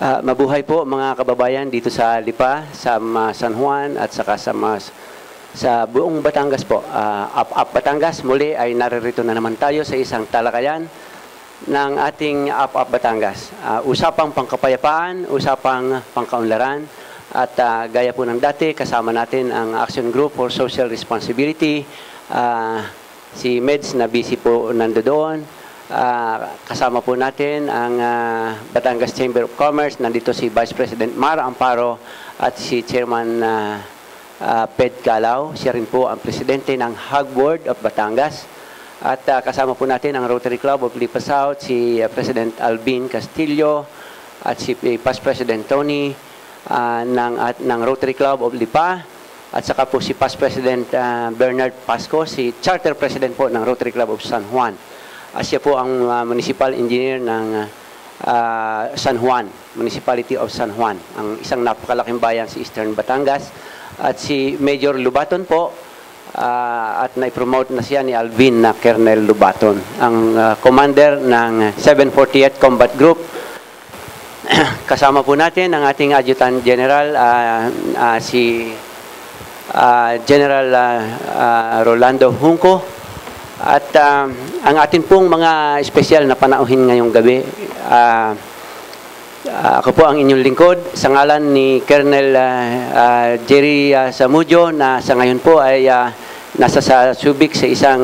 Mabuhay po mga kababayan dito sa Lipa, sa San Juan at saka sa buong Batangas po. Up Batangas, muli ay naririto na naman tayo sa isang talakayan ng ating Up Batangas. Usapang pangkapayapaan, usapang pangkaunlaran at gaya po ng dati, kasama natin ang Action Group for Social Responsibility. Si Meds na busy po nandoon. Kasama po natin ang Batangas Chamber of Commerce. Nandito si Vice President Mar Amparo at si Chairman Ped Calao. Siya rin po ang presidente ng Hug Board of Batangas. At kasama po natin ang Rotary Club of Lipa South, si President Alvin Castillo at si Past President Tony ng Rotary Club of Lipa. At saka po si Past President Bernard Pasco, si Charter President po ng Rotary Club of San Juan. Siya po ang municipal engineer ng San Juan, Municipality of San Juan, ang isang napakalaking bayan sa Eastern Batangas. At si Major Lubaton po, at na-promote na siya ni Alvin na Colonel Lubaton, ang commander ng 748th Combat Group. Kasama po natin ang ating Adjutant General, si General Rolando Junco. At ang atin pong mga espesyal na panauhin ngayong gabi, ako po ang inyong lingkod sa ngalan ni Colonel Jerry Samudio, na sa ngayon po ay nasa sa Subic sa isang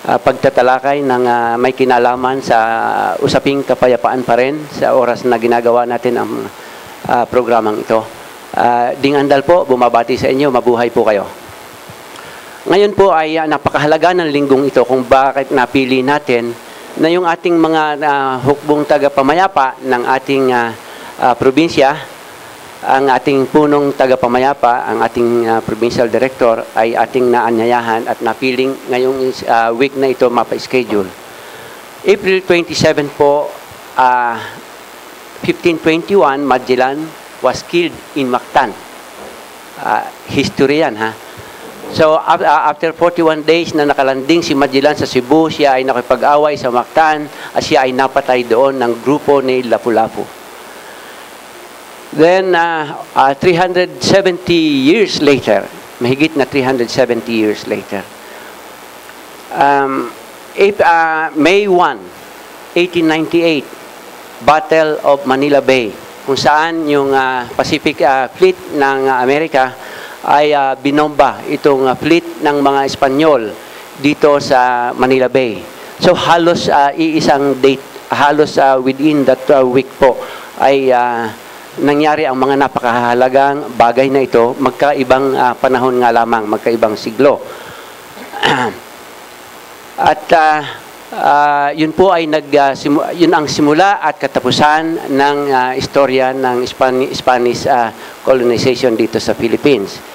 pagtatalakay ng may kinalaman sa usaping kapayapaan pa rin sa oras na ginagawa natin ang programang ito. Ding Andal po, bumabati sa inyo, mabuhay po kayo. Ngayon po ay napakahalaga ng linggong ito kung bakit napili natin na yung ating mga hukbong tagapamayapa ng ating probinsya, ang ating punong tagapamayapa, ang ating provincial director ay ating naanyayahan at napiling ngayong week na ito mapa-schedule. April 27 po, 1521, Magellan was killed in Mactan. History yan, ha? So, after 41 days na nakalanding si Magellan sa Cebu, siya ay nakipag-away sa Mactan at siya ay napatay doon ng grupo ni Lapu-Lapu. Then, 370 years later, mahigit na 370 years later, May 1, 1898, Battle of Manila Bay, kung saan yung Pacific Fleet ng Amerika ay binomba itong fleet ng mga Espanyol dito sa Manila Bay. So halos iisang date, halos within that week po ay nangyari ang mga napakahalagang bagay na ito, magkaibang panahon nga lamang, magkaibang siglo. At yun po ay yun ang simula at katapusan ng istorya ng Spanish colonization dito sa Philippines.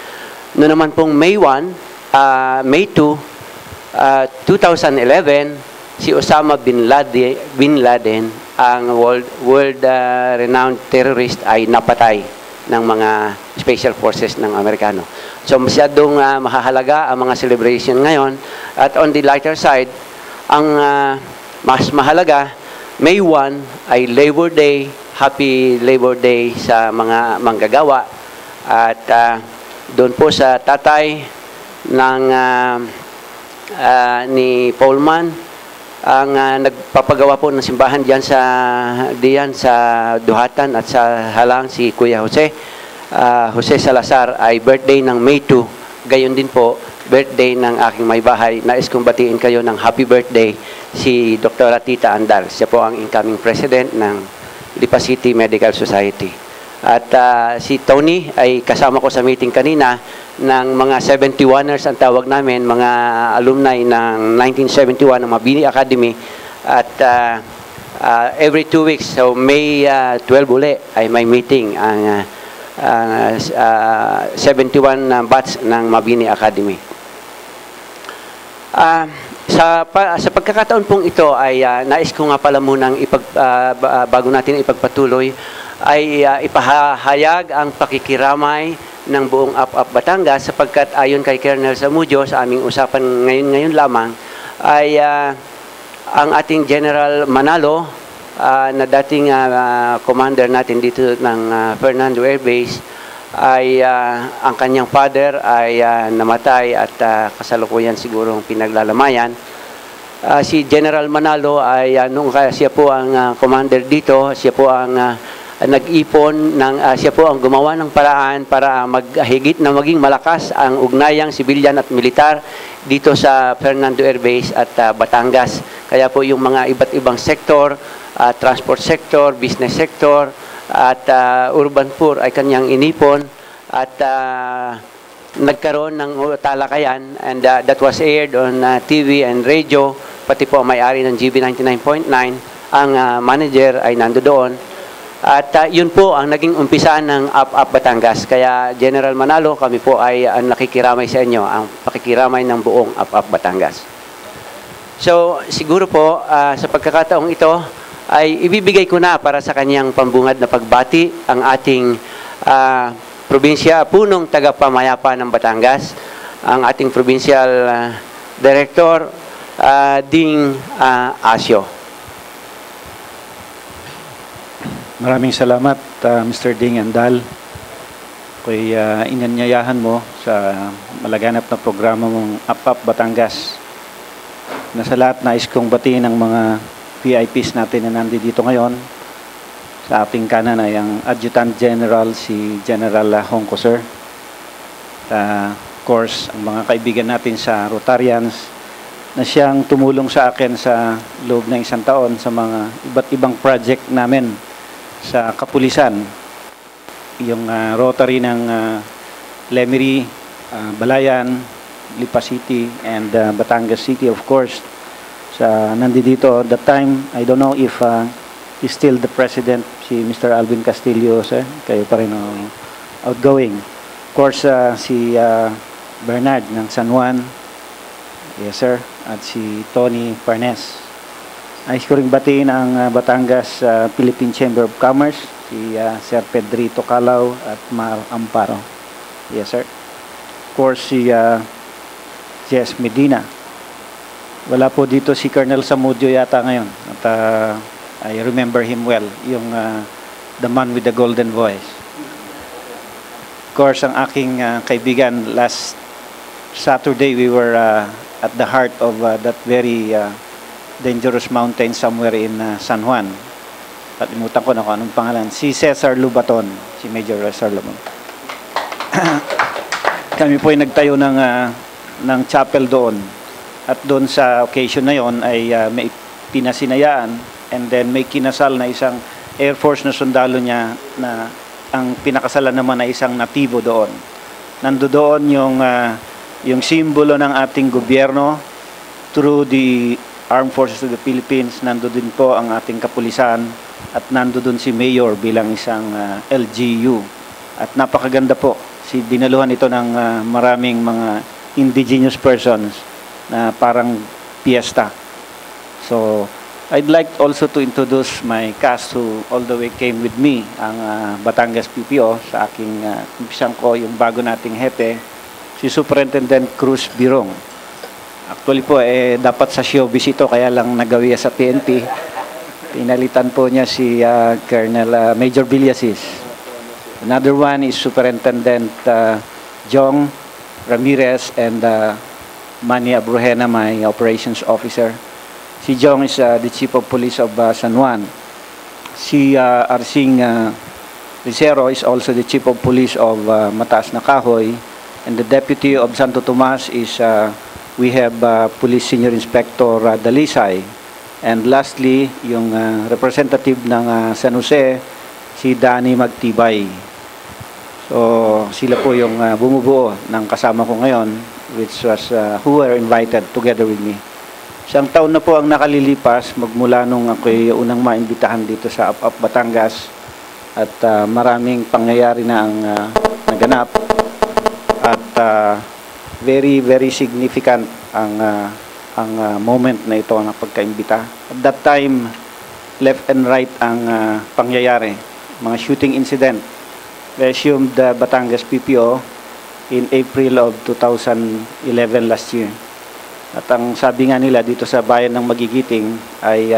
Noon naman pong May 1, May 2, 2011, si Osama bin Laden, ang world renowned terrorist, ay napatay ng mga special forces ng Amerikano. So masyadong mahahalaga ang mga celebration ngayon. At on the lighter side, ang mas mahalaga, May 1 ay Labor Day. Happy Labor Day sa mga manggagawa. At doon po sa tatay ng ni Paulman, ang nagpapagawa po ng simbahan diyan sa Duhatan at sa Halang, si Kuya Jose Salazar, ay birthday ng May 2. Gayon din po, birthday ng aking may bahay. Nais kong batiin kayo ng happy birthday, si Dr. Tita Andal. Siya po ang incoming president ng Lipa City Medical Society. At si Tony ay kasama ko sa meeting kanina ng mga 71ers ang tawag namin, mga alumni ng 1971 ng Mabini Academy. At every 2 weeks, so May 12 uli ay may meeting ang 71 batch ng Mabini Academy. Sa pagkakataon pong ito ay nais ko nga pala munang bago natin ipagpatuloy ay ipahayag ang pakikiramay ng buong Up Batangas, sapagkat ayon kay Colonel Samudio sa aming usapan ngayon lamang ay ang ating General Manalo na dating commander natin dito ng Fernando Air Base ay ang kanyang father ay namatay at kasalukuyan siguro pinaglalamayan. Si General Manalo ay nung siya po ang commander dito, siya po ang nag-ipon ng siya po ang gumawa ng paraan para maghigit na maging malakas ang ugnayang sibilyan at militar dito sa Fernando Air Base at Batangas. Kaya po yung mga iba't ibang sektor, transport sector, business sector at urban poor ay kanyang inipon at nagkaroon ng talakayan, and that was aired on TV and radio, pati po may-ari ng GB 99.9, ang manager ay nandoon. At yun po ang naging umpisaan ng Up Batangas. Kaya General Manalo, kami po ay nakikiramay sa inyo, ang pakikiramay ng buong Up Batangas. So siguro po sa pagkakataong ito ay ibibigay ko na para sa kanyang pambungad na pagbati ang ating probinsya, punong tagapamayapa ng Batangas, ang ating provincial director, Ding Asio. Maraming salamat, Mr. Ding Andal. Ako'y inanyayahan mo sa malaganap na programa mong Up Batangas. Na sa lahat, nais kong batiin ang mga VIPs natin na nandito ngayon. Sa ating kanan ay ang Adjutant General, si General Hongko, sir. Of course, ang mga kaibigan natin sa Rotarians na siyang tumulong sa akin sa loob ng isang taon sa mga iba't ibang project namin sa kapulisan. Yung Rotary ng Lemery, Balayan, Lipa City, and Batangas City, of course. Nandito at that time, I don't know if he's still the president, si Mr. Alvin Castillo, sir. Kayo pa rin outgoing. Of course, si Bernard ng San Juan, yes sir, at si Tony Parnes. Nais ko rin batiin ang Batangas Philippine Chamber of Commerce, si Sir Pedrito Calao at Mar Amparo. Yes sir. Of course, si Jess Medina. Wala po dito si Colonel Samudio yata ngayon. At I remember him well, yung the man with the golden voice. Of course, ang aking kaibigan, last Saturday we were at the heart of that very dangerous mountain somewhere in San Juan. Kalimutan ko na kung anong pangalan. Si Cesar Lubaton, si Major Cesar Lubaton. Kami po ay nagtayo ng chapel doon. At doon sa occasion na yon ay may pinasinayaan, and then may kinasal na isang Air Force na sundalo niya na ang pinakasalan naman ay isang natibo doon. Nandoon yung simbolo ng ating gobyerno through the Armed Forces of the Philippines. Nandoon po ang ating kapulisan at nandoon si Mayor bilang isang LGU. At napakaganda po. Dinaluhan ito ng maraming mga indigenous persons na parang piyesta. So, I'd like also to introduce my cast who all the way came with me, ang Batangas PPO, sa aking umpisang ko, yung bago nating hepe, si Superintendent Cruz Birong. Actually po, dapat sa showbiz ito, kaya lang nagawiya sa PNP. Pinalitan po niya si Colonel Major Villasis. Another one is Superintendent Jong Ramirez and Manny Abrujena, my operations officer. Si Jong is the Chief of Police of San Juan. Si Arsing Ricero is also the Chief of Police of Mataas na Kahoy. And the Deputy of Santo Tomas is, we have Police Senior Inspector Dalisay. And lastly, yung representative ng San Jose, si Danny Magtibay. So, sila po yung bumubuo ng kasama ko ngayon, which was who were invited together with me. Isang taon na po ang nakalilipas magmula nung ako'y unang maimbitahan dito sa Up Batangas, at maraming pangyayari na ang naganap, at very very significant ang moment na ito ng pagkaimbita. At that time, left and right ang pangyayari, mga shooting incident. We assumed the Batangas PPO in April of 2011 last year. At ang sabi nga nila dito sa bayan ng Magigiting ay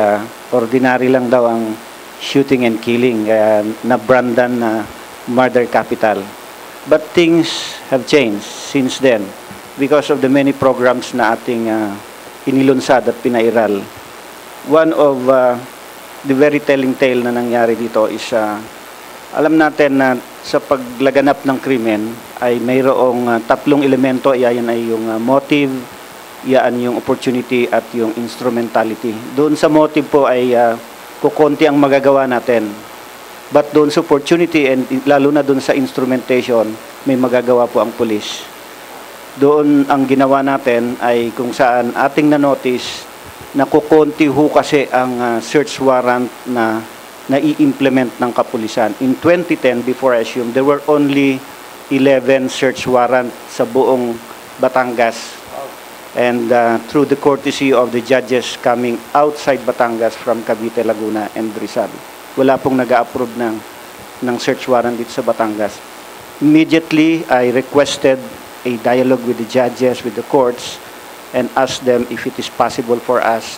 ordinary lang daw ang shooting and killing, kaya na-brandan na murder capital. But things have changed since then because of the many programs na ating inilunsad at pinairal. One of the very telling tale na nangyari dito is alam natin na sa paglaganap ng krimen ay mayroong tatlong elemento. Iyan ay yung motive, iyan yung opportunity at yung instrumentality. Doon sa motive po ay kukonti ang magagawa natin. But doon sa opportunity and lalo na doon sa instrumentation, may magagawa po ang pulis. Doon ang ginawa natin ay kung saan ating na-notice na kukonti ho kasi ang search warrant na i-implement ng kapulisan. In 2010, before I assume, there were only 11 search warrant sa buong Batangas. And through the courtesy of the judges coming outside Batangas from Cavite, Laguna, and Rizal. Wala pong nag-a-approve ng search warrant dito sa Batangas. Immediately, I requested a dialogue with the judges, with the courts, and asked them if it is possible for us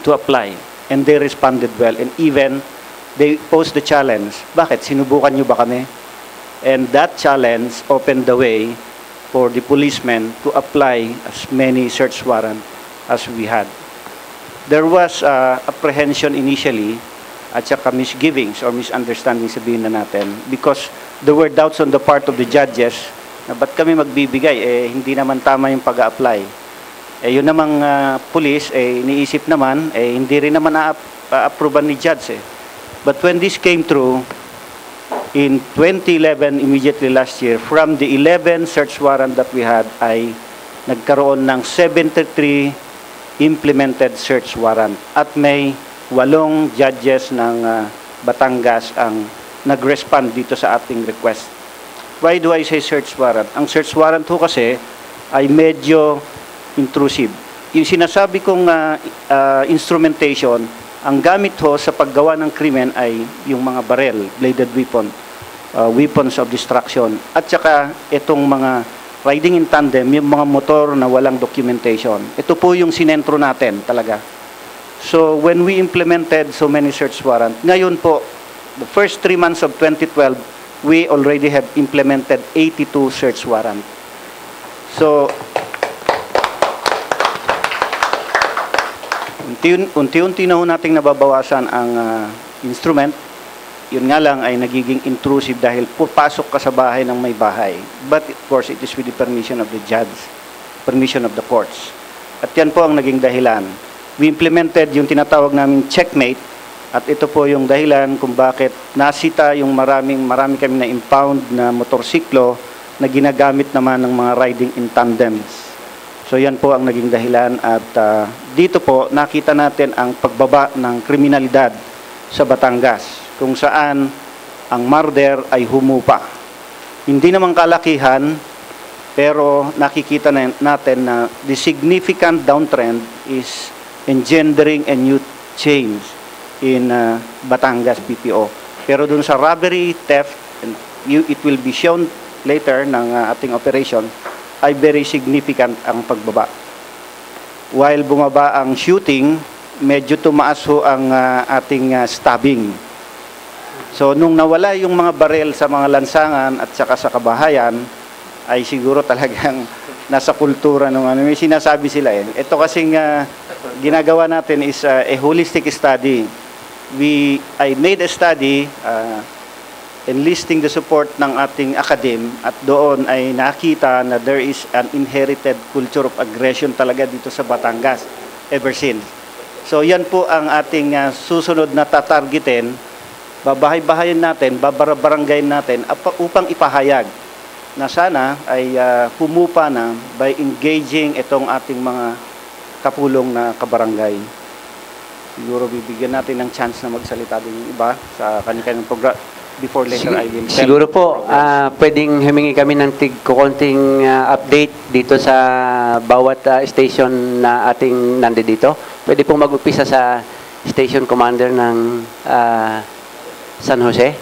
to apply. And they responded well. And even, they posed the challenge. Bakit? Sinubukan nyo ba kami? And that challenge opened the way for the policemen to apply as many search warrant as we had. There was apprehension initially at saka misgivings or misunderstanding sabihin na natin because there were doubts on the part of the judges na ba't kami magbibigay, hindi naman tama yung pag-a-apply. Yun namang police, iniisip naman, hindi rin naman a-approvean ni judge. But when this came through, in 2011, immediately last year, from the 11 search warrant that we had, ay nagkaroon ng 73 implemented search warrant. At may 8 judges ng Batangas ang nag-respond dito sa ating request. Why do I say search warrant? Ang search warrant ho kasi ay medyo intrusive. Yung sinasabi kong instrumentation, ang gamit ho sa paggawa ng krimen ay yung mga barel, bladed weapon, weapons of destruction, at saka itong mga riding in tandem, yung mga motor na walang documentation. Ito po yung sinentro natin talaga. So when we implemented so many search warrant, ngayon po, the first 3 months of 2012, we already have implemented 82 search warrant. So, unti-unti na ho nating nababawasan ang instrument. Yun nga lang ay nagiging intrusive dahil pupasok ka sa bahay ng may bahay. But of course, it is with the permission of the judge, permission of the courts. At yan po ang naging dahilan. We implemented yung tinatawag namin checkmate at ito po yung dahilan kung bakit nasita yung marami kami na impound na motorsiklo na ginagamit naman ng mga riding in tandems. So yan po ang naging dahilan at dito po nakita natin ang pagbaba ng kriminalidad sa Batangas kung saan ang murder ay humupa. Hindi naman kalakihan pero nakikita natin na the significant downtrend is engendering a new change in Batangas PPO. Pero dun sa robbery, theft, and it will be shown later ng ating operation, ay very significant ang pagbaba. While bumaba ang shooting, medyo tumaas ho ang ating stabbing. So nung nawala yung mga barel sa mga lansangan at saka sa kabahayan, ay siguro talagang nasa kultura ng may sinasabi sila eh. Ito kasing ginagawa natin is a holistic study. I made a study enlisting the support ng ating academe at doon ay nakita na there is an inherited culture of aggression talaga dito sa Batangas ever since. So yan po ang ating susunod na tatargetin, babahay-bahayin natin, babarabaranggayin natin upang ipahayag na sana ay humupa na by engaging itong ating mga kapulong na kabarangay. Siguro bibigyan natin ng chance na magsalita din yung iba sa kanilang program before later I will tell. Siguro po, pwedeng humingi kami ng konting update dito sa bawat station na ating nandito. Pwede pong mag-upisa sa station commander ng San Jose.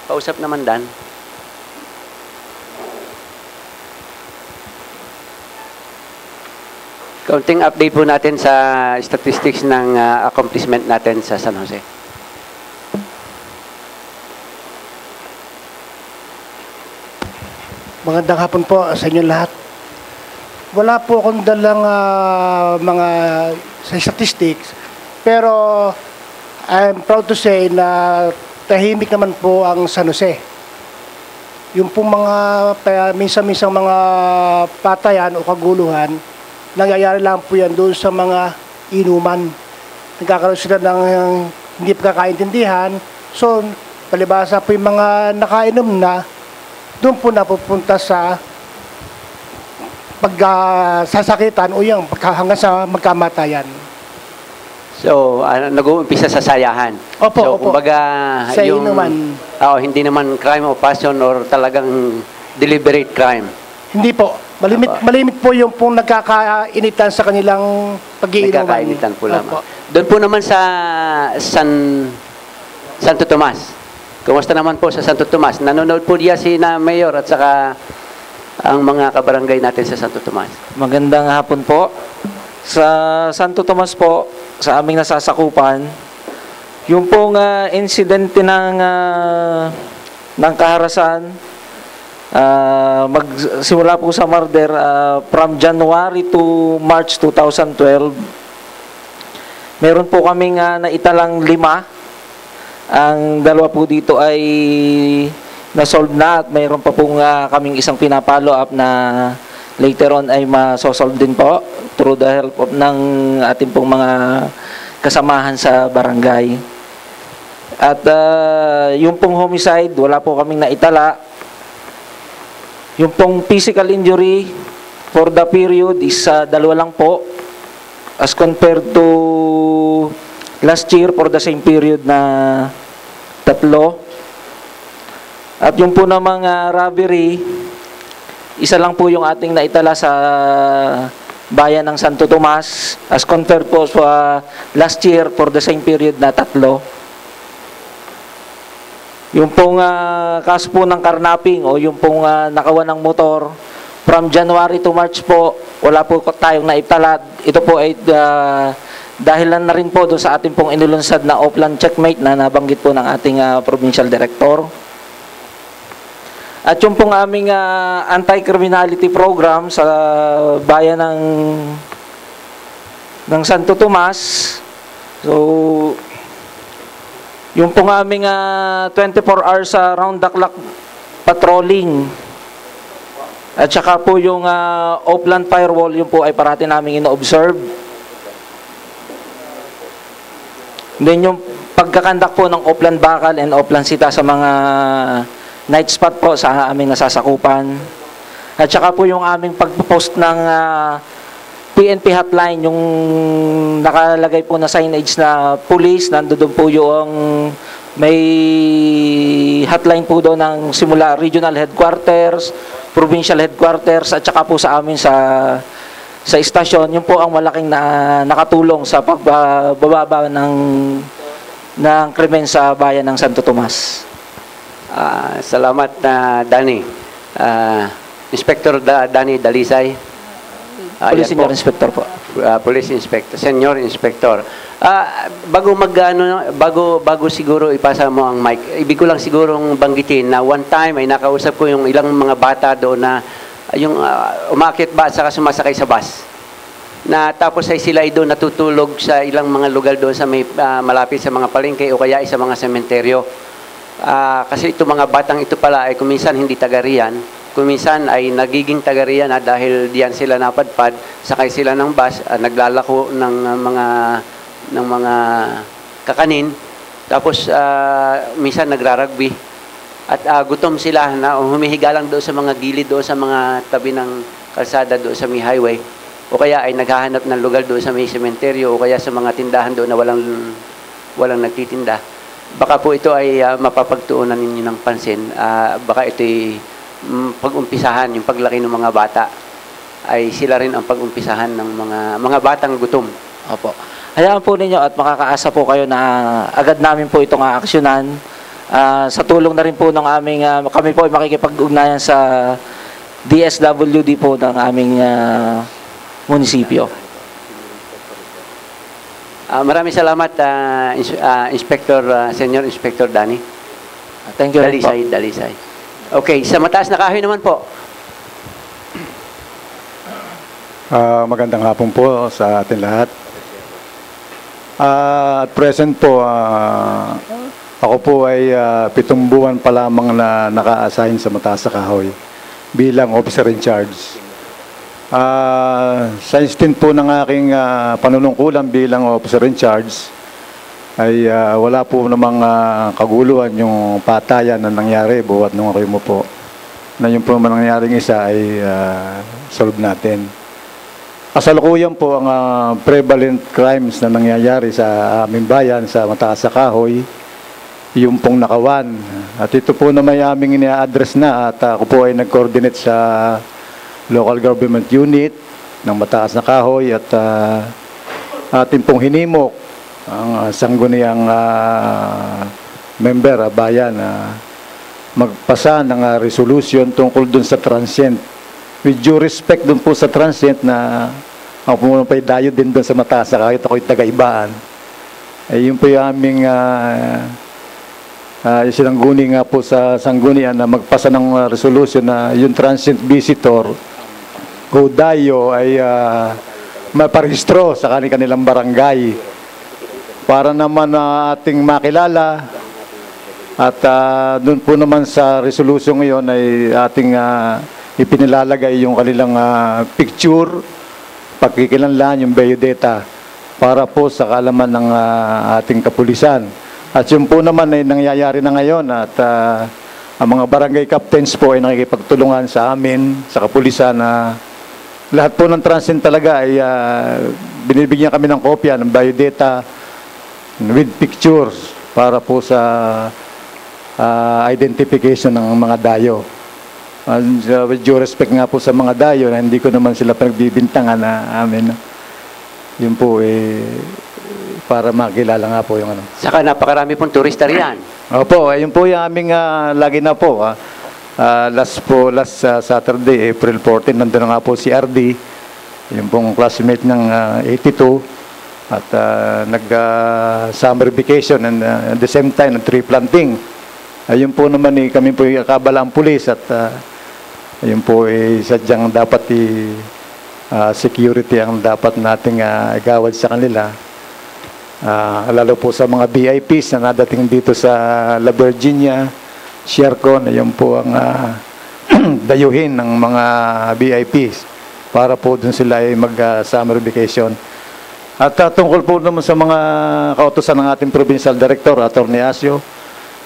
Pausap naman Dan. Kaunting update po natin sa statistics ng accomplishment natin sa San Jose. Magandang hapon po sa inyo lahat. Wala po akong dalang mga statistics, pero I'm proud to say na tahimik naman po ang San Jose. Yung pong mga minsan-minsang mga patayan o kaguluhan, nangyayari lang po yan doon sa mga inuman. Nagkakaroon sila ng hindi pagkakaintindihan. So, palibasa po yung mga nakainom na, doon po napupunta sa pagsasakitan o yung hanggang sa magkamatayan. So, nag-uumpisa sa sayahan. Opo, so, opo. kumbaga, Sa inuman. hindi naman crime of passion or talagang deliberate crime. Hindi po. Malimit po yung pong nagkakainitan sa kanilang pag-iinuman. Nagkakainitan po lamang. Opo. Doon po naman sa Santo Tomas. Kumusta naman po sa Santo Tomas? Nanonood po diya si na Mayor at saka ang mga kabarangay natin sa Santo Tomas. Magandang hapon po. Sa Santo Tomas po, sa aming nasasakupan, yung pong insidente ng kaharasan, magsimula po sa murder from January to March 2012. Meron po kaming naitalang 5. Ang 2 po dito ay na-solve na at mayroon pa pong kaming isang pinapalo up na later on ay masosolve din po through the help of ng ating pong mga kasamahan sa barangay. At yung pong homicide, wala po kaming naitala. Yung pong physical injury for the period is 2 lang po as compared to last year for the same period na 3. At yung po namang robbery, 1 lang po yung ating naitala sa bayan ng Santo Tomas as compared po sa last year for the same period na 3. Yung pong kaso po ng carnapping o yung pong nakawan ng motor from January to March po, wala po tayong naitala. Ito po ay dahilan na rin po doon sa ating pong inulunsad na Oplan checkmate na nabanggit po ng ating provincial director. At yung pong aming anti-criminality program sa bayan ng Santo Tomas, so yung pong aming 24 hours round the clock patrolling at saka po yung Oplan firewall, yung po ay parati namin ino-observe. Then yung pagkakandak po ng Oplan Bakal and Oplan Sita sa mga night spot po sa aming nasasakupan. At saka po yung aming pagpopost ng PNP hotline, yung nakalagay po na signage na police, nandoon po yung may hotline po doon ng simula regional headquarters, provincial headquarters, at saka po sa amin sa istasyon. Yun po ang malaking nakatulong sa pagbababa ng krimen sa bayan ng Santo Tomas. Salamat na Danny. Inspector Danny Dalisay. Police Senior Inspector po. Police Inspector, Senior Inspector. Bago siguro ipasa mo ang mic, ibig ko lang sigurong banggitin na one time ay nakausap ko yung ilang mga bata doon na yung umakyat ba at saka sumasakay sa bus. Na tapos ay sila ay doon natutulog sa ilang mga lugar doon sa may malapit sa mga palengke o kaya sa mga sementeryo. Kasi ito mga batang ito pala ay kuminsan hindi taga riyan, kuminsan ay nagiging taga riyan dahil diyan sila napadpad, sakay sila ng bus, naglalako ng mga kakanin, tapos minsan nagrarugby. At gutom sila na humihiga lang doon sa mga gilid, doon sa mga tabi ng kalsada doon sa may highway. O kaya ay naghahanap ng lugar doon sa may sementeryo o kaya sa mga tindahan doon na walang nagtitinda. Baka po ito ay mapapagtuunan ninyo ng pansin. Baka ito ay pag-umpisahan, yung paglaki ng mga bata ay sila rin ang pag-umpisahan ng mga batang gutom. Opo. Hayaan po ninyo at makakaasa po kayo na agad namin po itong aaksyonan. Sa tulong na rin po ng aming, kami po ay makikipag-ugnayan sa DSWD po ng aming munisipyo. Maraming salamat, Senior Inspector Danny. Thank you rin po. Dalisay. Okay, sa mataas na kahoy naman po. Magandang hapon po sa atin lahat. At present po, ako po ay 7 buwan pa lamang na naka-assign sa mataas na kahoy bilang officer in charge. Sa instant po ng aking panunungkulan bilang officer in charge ay wala po namang kaguluhan yung patayan na nangyari buhat nung ako mo po. Na yung po naman nangyaring isa ay solve natin. Kasalukuyan po ang prevalent crimes na nangyayari sa aming bayan sa mataas na kahoy, yung pong nakawan. At ito po na may aming ina-address na at ako po ay nag-coordinate sa local government unit ng mataas na kahoy at ating pong hinimok ang sangguniang member bayan magpasa ng resolution tungkol dun sa transient. With due respect dun po sa transient na ako po pa dayo din dun sa mataas na kahoy at ako'y taga-ibaan. Yun po yung aming isinangguni nga po sa sanggunian na magpasa ng resolution na yung transient visitor o dayo ay maparehistro sa kanilang barangay para naman ating makilala at doon po naman sa resolution ngayon ay ating ipinilalagay yung kanilang picture, pagkikilanlan, yung biodata para po sa kaalaman ng ating kapulisan. At yun po naman ay nangyayari na ngayon at ang mga barangay captains po ay nakikipagtulungan sa amin, sa kapulisan na lahat po ng transient talaga ay binibigyan kami ng kopya ng biodata with pictures para po sa identification ng mga dayo. With due respect nga po sa mga dayo na hindi ko naman sila pinagbibintangan na amin. Yun po para makilala nga po yung ano. Saka napakarami pong turista riyan. Opo, yun po yung aming lagi na po. Last Saturday, April 14, nandun na nga po si RD, yung pong classmate ng 82, at nag-summer vacation and at the same time, tree planting. Ayun po naman kami po yung kabalang pulis at ayun po sadyang dapat security ang dapat nating igawad sa kanila. Lalo po sa mga VIPs na nadating dito sa La Virginia, Shercon, ayun po ang dayuhin ng mga VIPs para po dun sila ay mag-summer vacation. At tungkol po naman sa mga kautusan ng ating Provincial Director, Atty. Asio,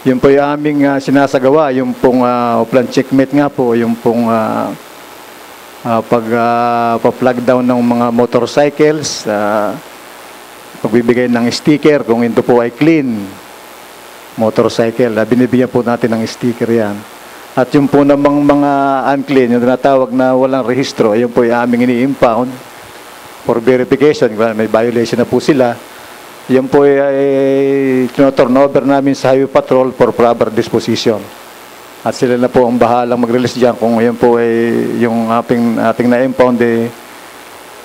yun po yung aming sinasagawa, yung pong plan checkmate nga po, yung pong pag-plug down ng mga motorcycles, pagbibigay ng sticker kung ito po ay clean motorcycle, binibigyan po natin ng sticker yan. At yung po namang mga unclean, yung tinatawag na walang rehistro, yung po yung aming ini-impound for verification, may violation na po sila. Yan po ay turnover namin sa Highway Patrol for proper disposition. At sila na po ang bahalang mag-release dyan kung yan po ay yung ating na-impound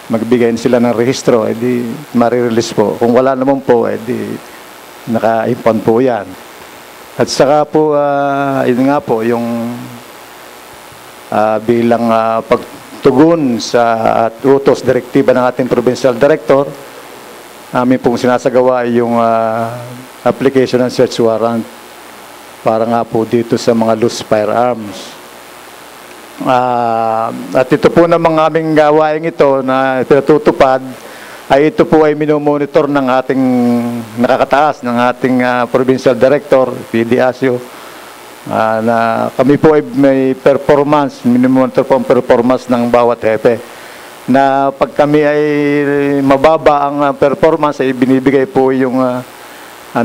magbigay sila ng rehistro, di marirelease po. Kung wala naman po, di naka-impound po yan. At saka po, yun nga po, yung bilang pagtugon sa utos, direktiba ng ating Provincial Director, namin pong sinasagawa yung application ng search warrant para nga po dito sa mga loose firearms. At ito po namang aming gawain ito na pinatutupad ay ito po ay minomonitor ng ating nakakataas ng ating Provincial Director, PD Asio, na kami po ay may performance, minomonitor po ang performance ng bawat hepe. Na pag kami ay mababa ang performance ay binibigay po yung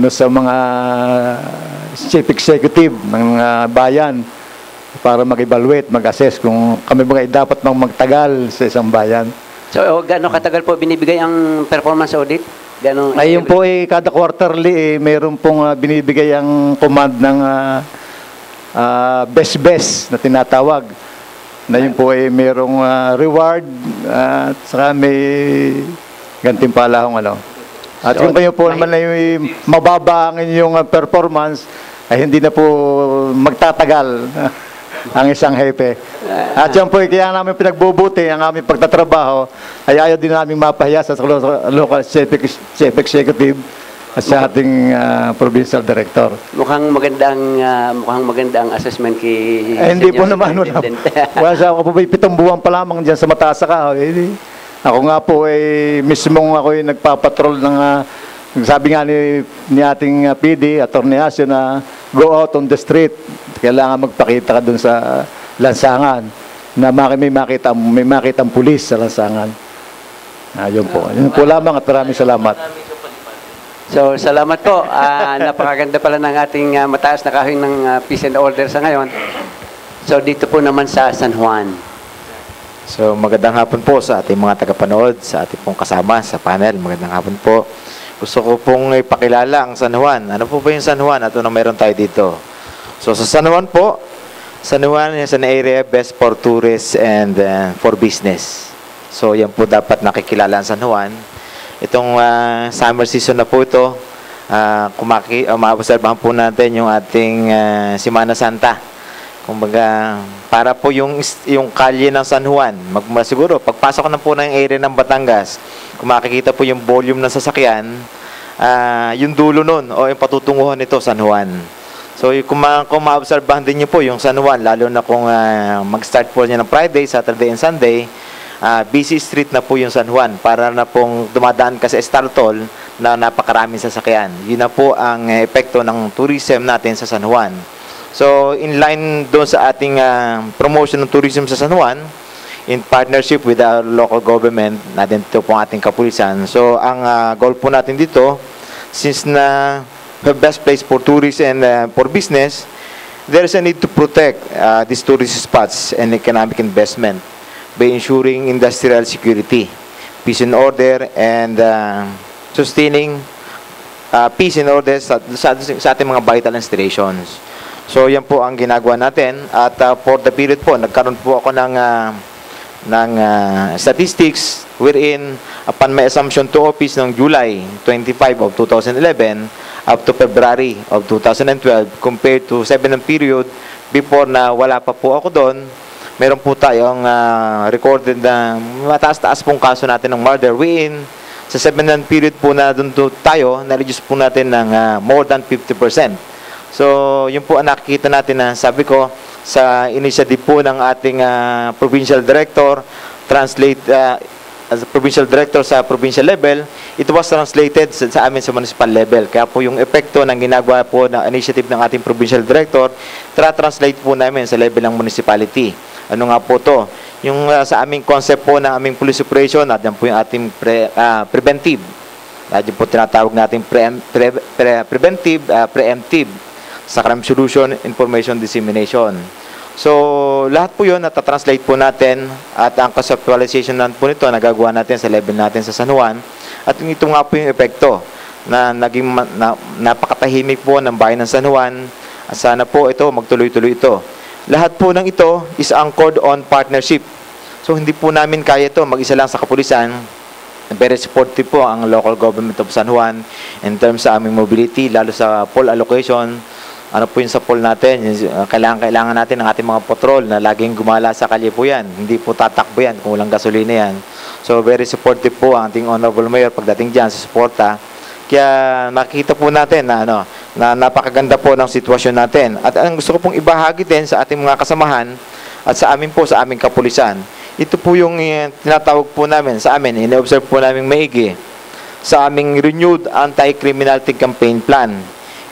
sa mga chief executive ng bayan para mag-evaluate, mag-assess kung kami ba ay dapat magtagal sa isang bayan. So, gano'ng katagal po binibigay ang performance audit? Ayun po kada quarterly mayroon pong binibigay ang command ng best na tinatawag. Na yun po ay mayroong reward at saka may gantimpala akong ano. At kung kayo po naman ay mababa ang inyong performance, ay hindi na po magtatagal ang isang hepe. At yan po, kaya namin pinagbubuti ang aming pagtatrabaho, ay ayaw din namin mapahiya sa local chief executive at sa ating provincial director. Mukhang maganda ang assessment kay Hindi po Senior naman. Superintendent. Wala sa ako po, 7 buwan pa lamang dyan sa mataas sa kahoy. Ako nga po mismong ako nagpapatrol ng sabi nga ni ating PD, Atty. Asio, na go out on the street. Kailangan magpakita ka dun sa lansangan na may makita ang pulis sa lansangan. Yun po. Yun po lamang at maraming salamat. So, salamat po. Napakaganda pala ng ating mataas na kahoy ng peace and order sa ngayon. So, dito po naman sa San Juan. So, magandang hapon po sa ating mga tagapanood, sa ating pong kasama sa panel. Magandang hapon po. Gusto ko pong ipakilala ang San Juan. Ano po ba yung San Juan? At ano meron tayo dito? So, sa San Juan po, San Juan is an area best for tourists and for business. So, yan po dapat nakikilala ang San Juan. Itong summer season na po ito, maobserbahan po natin yung ating Semana Santa. Kumbaga, para po yung kalye ng San Juan, siguro, pagpasok na po ng area ng Batangas, kung makikita po yung volume ng sasakyan, yung dulo nun, o yung patutunguhan nito, San Juan. So, kung maobserbahan din niyo po yung San Juan, lalo na kung mag-start po niya ng Friday, Saturday, and Sunday, busy street na po yung San Juan, para na pong dumadaan ka sa Estartol na napakaraming sasakyan. Yun na po ang epekto ng tourism natin sa San Juan. So, in line doon sa ating promotion ng tourism sa San Juan, in partnership with our local government, natin ito po ang ating kapulisan. So, ang goal po natin dito, since na the best place for tourists and for business, there is a need to protect these tourist spots and economic investment by ensuring industrial security, peace and order, and sustaining peace and order sa ating mga vital installations. So, yan po ang ginagawa natin. At for the period po, nagkaroon po ako ng statistics wherein upon my assumption to office noong July 25 of 2011 up to February of 2012 compared to 7 period before na wala pa po ako doon, meron po tayong recorded na mataas-taas pong kaso natin ng murder wherein sa 7 period po na doon tayo, na-reduce po natin ng more than 50%. So, yun po ang nakikita natin na sabi ko sa initiative po ng ating provincial director, as a provincial director sa provincial level, it was translated sa amin sa municipal level. Kaya po yung epekto ng ginagawa po na initiative ng ating provincial director, tra-translate po namin sa level ng municipality. Ano nga po to? Yung sa aming concept po ng aming police operation, at yan po yung ating preventive. At yun po tinatawag natin preventive, preemptive sa crime solution, information dissemination. So, lahat po yun, natatranslate po natin at ang conceptualization po nito, nagagawa natin sa level natin sa San Juan. At ito nga po yung epekto na naging napakatahimik po ng bayan ng San Juan. At sana po ito, magtuloy-tuloy ito. Lahat po ng ito is anchored on partnership. So, hindi po namin kaya ito mag-isa lang sa kapulisan. Very supportive po ang local government of San Juan in terms sa aming mobility, lalo sa poll allocation. Ano po yung sa poll natin? Kailangan natin ng ating mga patrol na laging gumala sa kalye po yan. Hindi po tatakbo yan kung walang gasolina yan. So, very supportive po ang ating Honorable Mayor pagdating dyan sa suporta. Kaya makikita po natin na, na napakaganda po ng sitwasyon natin. At ang gusto ko pong ibahagi din sa ating mga kasamahan at sa amin po, sa aming kapulisan, ito po yung tinatawag po namin sa amin, ine-observe po namin maigi sa aming renewed anti-criminality campaign plan.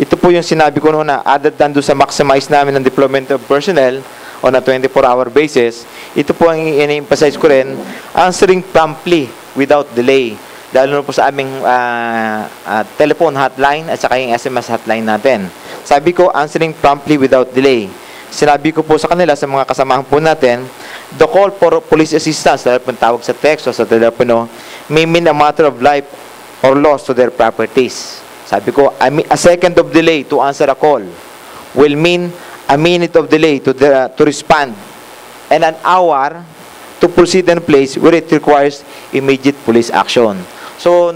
Ito po yung sinabi ko noon na other than doon sa maximize namin ng deployment of personnel on a 24-hour basis, ito po ang i-emphasize ko rin, answering promptly without delay. Lalo na po sa aming telephone hotline at saka yung SMS hotline natin. Sabi ko, answering promptly without delay. Sinabi ko po sa kanila, sa mga kasamahan po natin, the call for police assistance, dahil po tawag sa text o sa telepono, may mean a matter of life or loss to their properties. Sabi ko, a second of delay to answer a call will mean a minute of delay to respond and an hour to proceed in place where it requires immediate police action. So,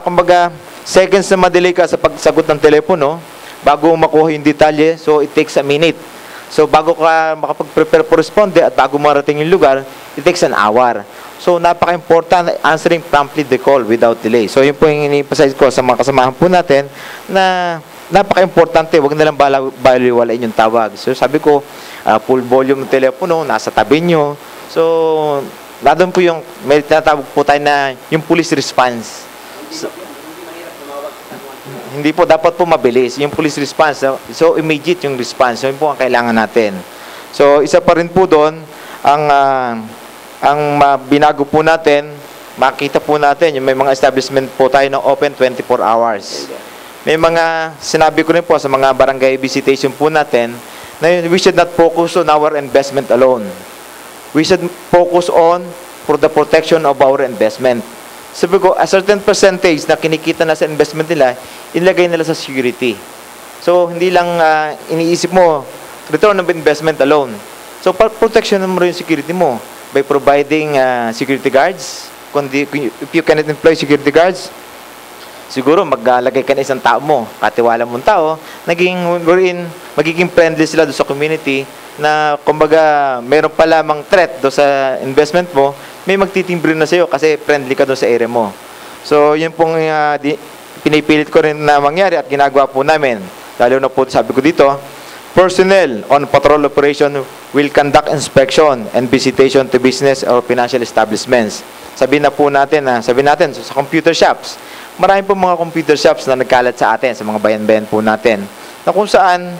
kumbaga, seconds na madelay ka sa pagsagot ng telepono, bago makuha yung detalye, so it takes a minute. So bago ka makapag-prepare for responde at bago marating yung lugar, it takes an hour. So napaka-important answering promptly the call without delay. So yun po yung ini-emphasize ko sa mga kasamahan po natin na napaka-importante, wag nilang baliwalain yung tawag. So sabi ko, full volume ng telepono, nasa tabi nyo. So doon po yung, may tinatawag po tayo na yung police response. Hindi po, dapat po mabilis. Yung police response, so immediate yung response. So yun po ang kailangan natin. So isa pa rin po doon, ang binago po natin, makita po natin, yung may mga establishment po tayo na open 24 hours. May mga, sinabi ko rin po sa mga barangay visitation po natin, na we should not focus on our investment alone. We should focus on for the protection of our investment. Sabi ko, a certain percentage na kinikita na sa investment nila, ilagay nila sa security. So, hindi lang iniisip mo, return of investment alone. So, protection mo rin yung security mo by providing security guards. If you cannot employ security guards, siguro maglalagay ka na isang tao mo, katiwala mong tao, magiging friendly sila doon sa community na kumbaga meron pa lamang threat doon sa investment mo, may magtitimbre na sa'yo kasi friendly ka doon sa area mo. So, yun pong pinipilit ko rin na mangyari at ginagawa po namin. Lalo na po, sabi ko dito, personnel on patrol operation will conduct inspection and visitation to business or financial establishments. Sabihin natin sa computer shops. Marami po mga computer shops na nagkalat sa atin, sa mga bayan-bayan po natin, na kung saan,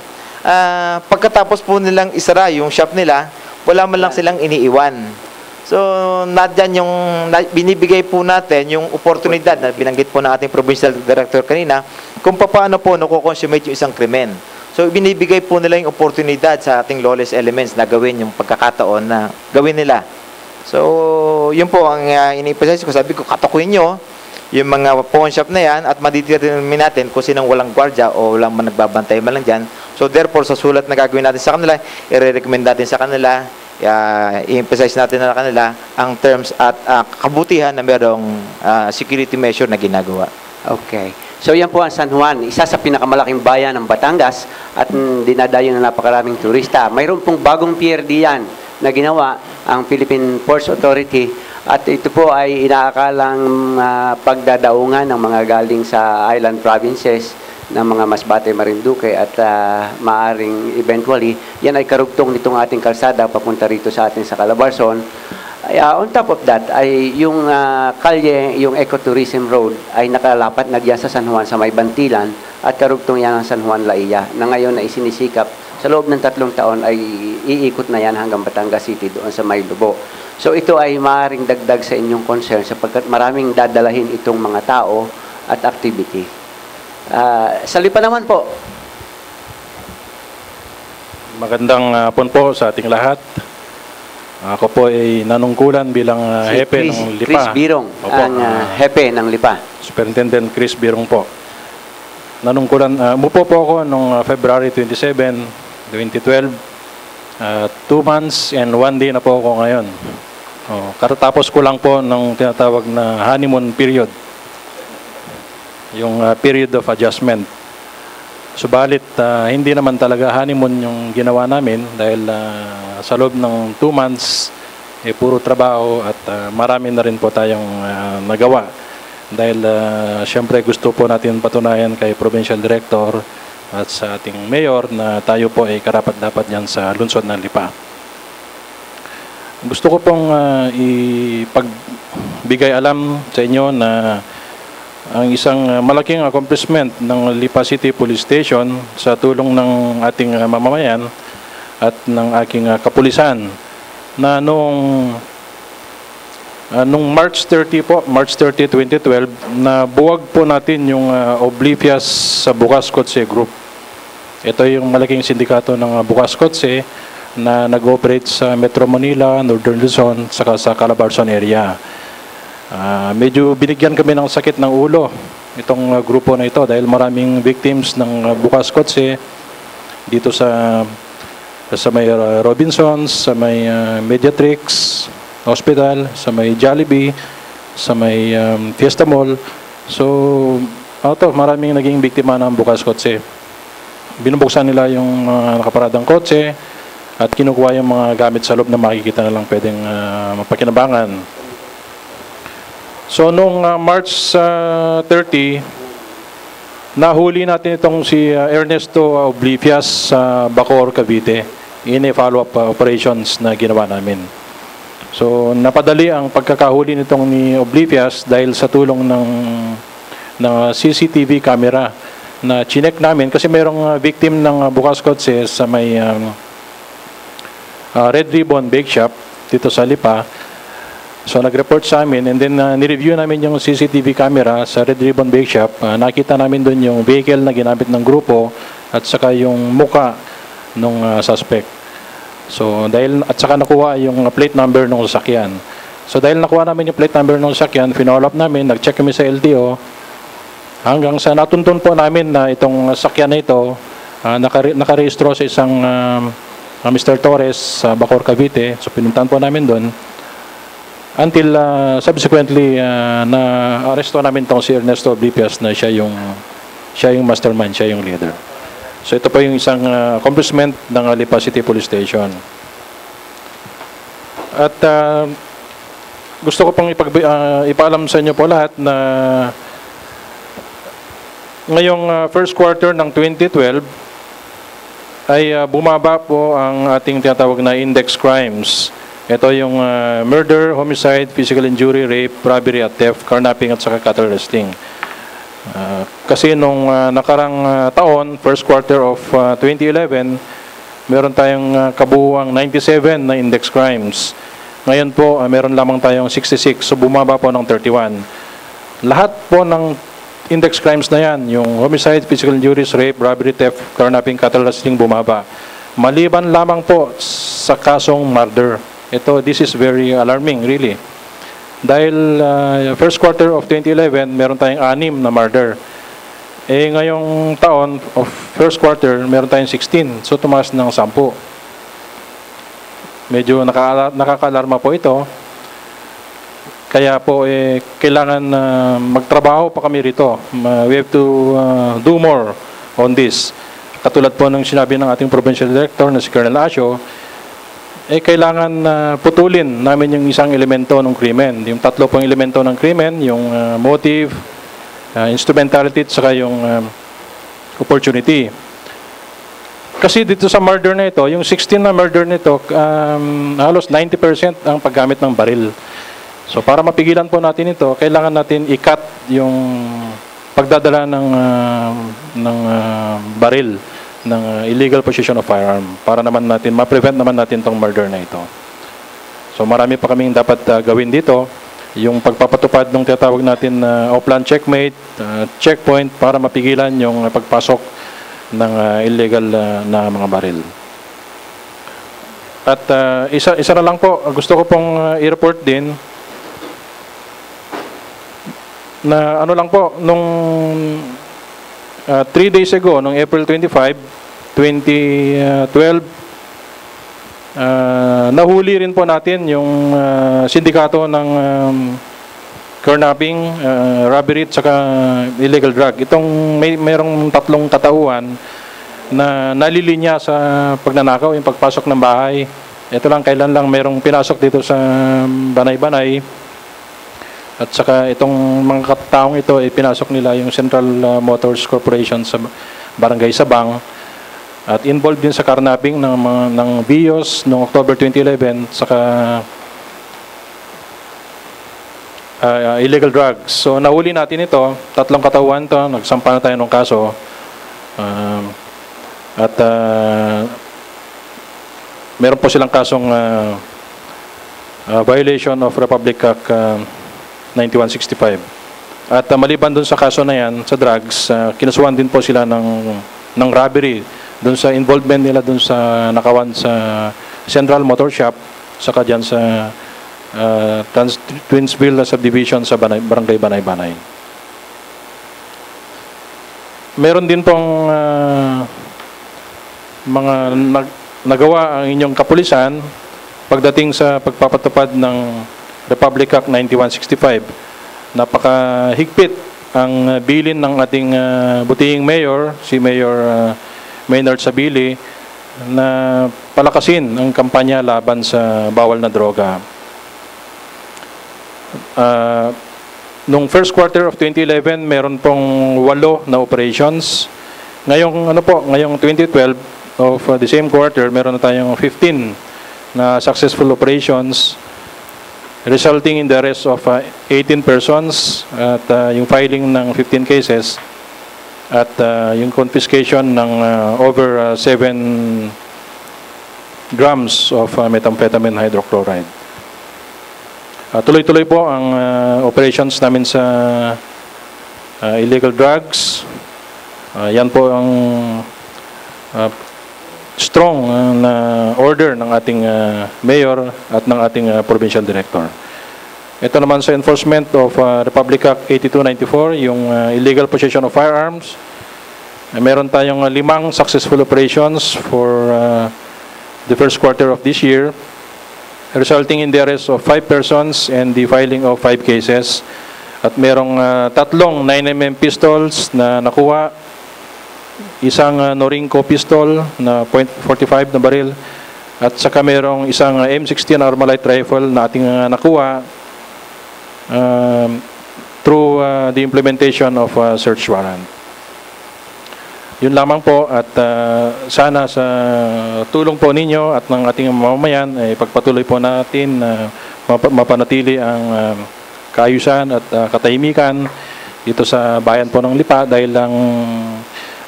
pagkatapos po nilang isara yung shop nila, wala man lang silang iniiwan. So, nadyan yung binibigay po natin yung oportunidad na binanggit po ng ating provincial director kanina kung paano po nakukonsummate yung isang krimen. So, binibigay po nila yung oportunidad sa ating lawless elements na gawin yung pagkakataon na gawin nila. So, yun po ang ini-emphasize ko. Sabi ko, katukuin nyo yung mga pawn shop na yan at madidetermine natin kung sinong walang gwardya o walang nagbabantay man lang dyan. So, therefore, sa sulat na gagawin natin sa kanila, i-recommend natin sa kanila, i-emphasize natin na kanila ang terms at kabutihan na mayroong security measure na ginagawa. Okay. So yan po ang San Juan, isa sa pinakamalaking bayan ng Batangas at dinadayo na napakaraming turista. Mayroon pong bagong pier diyan na ginawa ang Philippine Ports Authority at ito po ay inaakalang pagdadaungan ng mga galing sa island provinces ng mga Masbate, Marinduque at maaring eventually, yan ay karugtong nitong ating kalsada papunta rito sa atin sa Calabarzon. On top of that, ay yung kalye, yung Ecotourism Road ay nakalapat na diyan sa San Juan sa may Bantilan at karugtong yan ang San Juan Laia na ngayon ay sinisikap sa loob ng 3 taon ay iikot na yan hanggang Batangas City doon sa may Lubo. So ito ay maaaring dagdag sa inyong concern sapagkat maraming dadalahin itong mga tao at activity. Sa Lipa naman po. Magandang hapon po sa ating lahat. Ako po ay nanungkulan bilang hepe ng Lipa. Chris Birong, opo, ang hepe ng Lipa. Superintendent Chris Birong po. Nanungkulan, umupo po ako noong February 27, 2012. 2 months and 1 day na po ako ngayon. Katatapos ko lang po ng tinatawag na honeymoon period. Yung period of adjustment. Subalit, hindi naman talaga honeymoon yung ginawa namin dahil sa loob ng 2 months, puro trabaho at marami na rin po tayong nagawa. Dahil siyempre gusto po natin patunayan kay Provincial Director at sa ating Mayor na tayo po ay karapat-dapat yan sa lungsod ng Lipa. Gusto ko pong ipagbigay alam sa inyo na ang isang malaking accomplishment ng Lipa City Police Station sa tulong ng ating mamamayan at ng aking kapulisan na noong March 30 po, March 30, 2012, na buwag po natin yung Oblivious sa Bukas Kotse Group. Ito yung malaking sindikato ng Bukas Kotse na nag-operate sa Metro Manila, Northern Luzon, saka sa Calabarzon area. Medyo binigyan kami ng sakit ng ulo itong grupo na ito dahil maraming victims ng Bukas Kotse dito sa may Robinsons, sa may Mediatrix Hospital, sa may Jollibee, sa may Fiesta Mall. So Maraming naging biktima ng bukas kotse. Binubuksan nila yung mga nakaparadang kotse at kinukuha yung mga gamit sa loob na makikita na lang pwedeng mapakinabangan. So, noong March 30, nahuli natin itong si Ernesto Oblivias sa Bacoor, Cavite in a follow-up operations na ginawa namin. So, napadali ang pagkakahuli nitong ni Oblivias dahil sa tulong ng CCTV camera na chinek namin kasi mayroong victim ng bukas kotse sa may Red Ribbon Bake Shop dito sa Lipa. So, nag-report sa amin and then nireview namin yung CCTV camera sa Red Ribbon Bake Shop. Nakita namin doon yung vehicle na ginamit ng grupo at saka yung muka ng suspect. So, at saka nakuha yung plate number ng sasakyan. So, dahil nakuha namin yung plate number ng sasakyan, follow up namin, nag-check kami sa LTO, hanggang sa natuntun po namin na itong sasakyan na ito, nakarehistro sa isang Mr. Torres sa Bacoor, Cavite. So, pinuntahan po namin doon. Until subsequently, na-aresto namin itong si Ernesto Oblivias na siya yung mastermind, siya yung leader. So ito pa yung isang accomplishment ng Lipa City Police Station. At gusto ko pang ipaalam sa inyo po lahat na ngayong first quarter ng 2012 ay bumaba po ang ating tinatawag na index crimes. Ito yung murder, homicide, physical injury, rape, robbery at theft, carnapping at saka cattle rustling. Kasi nung nakarang taon, first quarter of 2011, meron tayong kabuuang 97 na index crimes. Ngayon po, meron lamang tayong 66, so bumaba po ng 31. Lahat po ng index crimes na yan, yung homicide, physical injuries, rape, robbery, theft, carnapping, cattle rustling, bumaba. Maliban lamang po sa kasong murder. This is very alarming, really. Dahil first quarter of 2011, meron tayong 6 na murder. Ngayong taon of first quarter, meron tayong 16. So, tumaas ng 10. Medyo nakaka-alarma po ito. Kaya po, kailangan magtrabaho pa kami rito. We have to do more on this. Katulad po ng sinabi ng ating provincial director na si Colonel Asio, kailangan putulin namin yung isang elemento ng krimen. Yung 3 pong elemento ng krimen, yung motive, instrumentality, at saka yung opportunity. Kasi dito sa murder na ito, yung 16 na murder nito, halos 90% ang paggamit ng baril. So para mapigilan po natin ito, kailangan natin i-cut yung pagdadala ng baril, ng illegal possession of firearm para naman natin ma-prevent naman natin tong murder na ito. So marami pa kaming dapat gawin dito, yung pagpapatupad ng tinatawag natin off-land checkpoint para mapigilan yung pagpasok ng illegal na mga baril. At isa na lang po, gusto ko pong i-report din na ano lang po, nung 3 days ago, nung April 25, 2012, nahuli rin po natin yung sindikato ng carnapping, robbery at saka illegal drug. Itong mayroong 3 katauhan na nalilinya sa pagnanakaw, yung pagpasok ng bahay. Ito lang, kailan lang mayroong pinasok dito sa Banay-Banay. At saka itong mga kataong ito, pinasok nila yung Central Motors Corporation sa Barangay Sabang. At involved din sa carnapping ng BIOS noong October 2011, saka illegal drugs. So nahuli natin ito, 3 katauhan to, nagsampa na tayo ng kaso. Meron po silang kasong violation of Republic Act 9165. At maliban dun sa kaso na yan, sa drugs, kinasuhan din po sila ng robbery dun sa involvement nila dun sa nakawan sa Central Motor Shop, saka dyan sa Twinsville subdivision sa Barangay Banay-Banay. Meron din pong mga nagawa ang inyong kapulisan pagdating sa pagpapatupad ng Republic Act 9165. Napakahigpit ang bilin ng ating butihing mayor, si Mayor Maynard Sabili, na palakasin ang kampanya laban sa bawal na droga. Nung first quarter of 2011, meron pong 8 na operations. Ngayong 2012 of the same quarter, meron na tayong 15 na successful operations, resulting in the arrest of 18 persons at yung filing ng 15 cases at yung confiscation ng over 7 grams of methamphetamine hydrochloride. Tuloy-tuloy po ang operations namin sa illegal drugs. Yan po ang strong na order ng ating mayor at ng ating provincial director. Ito naman sa enforcement of Republic Act 8294, yung illegal possession of firearms. Meron tayong 5 successful operations for the first quarter of this year, resulting in the arrest of 5 persons and the filing of 5 cases. At merong 3 9mm pistols na nakuha, isang Norinco pistol na .45 na baril, at saka merong isang M16 Armalite rifle na ating nakuha through the implementation of search warrant. Yun lamang po, at sana sa tulong po ninyo at ng ating mamamayan ay pagpatuloy po natin mapanatili ang kaayusan at katahimikan dito sa bayan po ng Lipa, dahil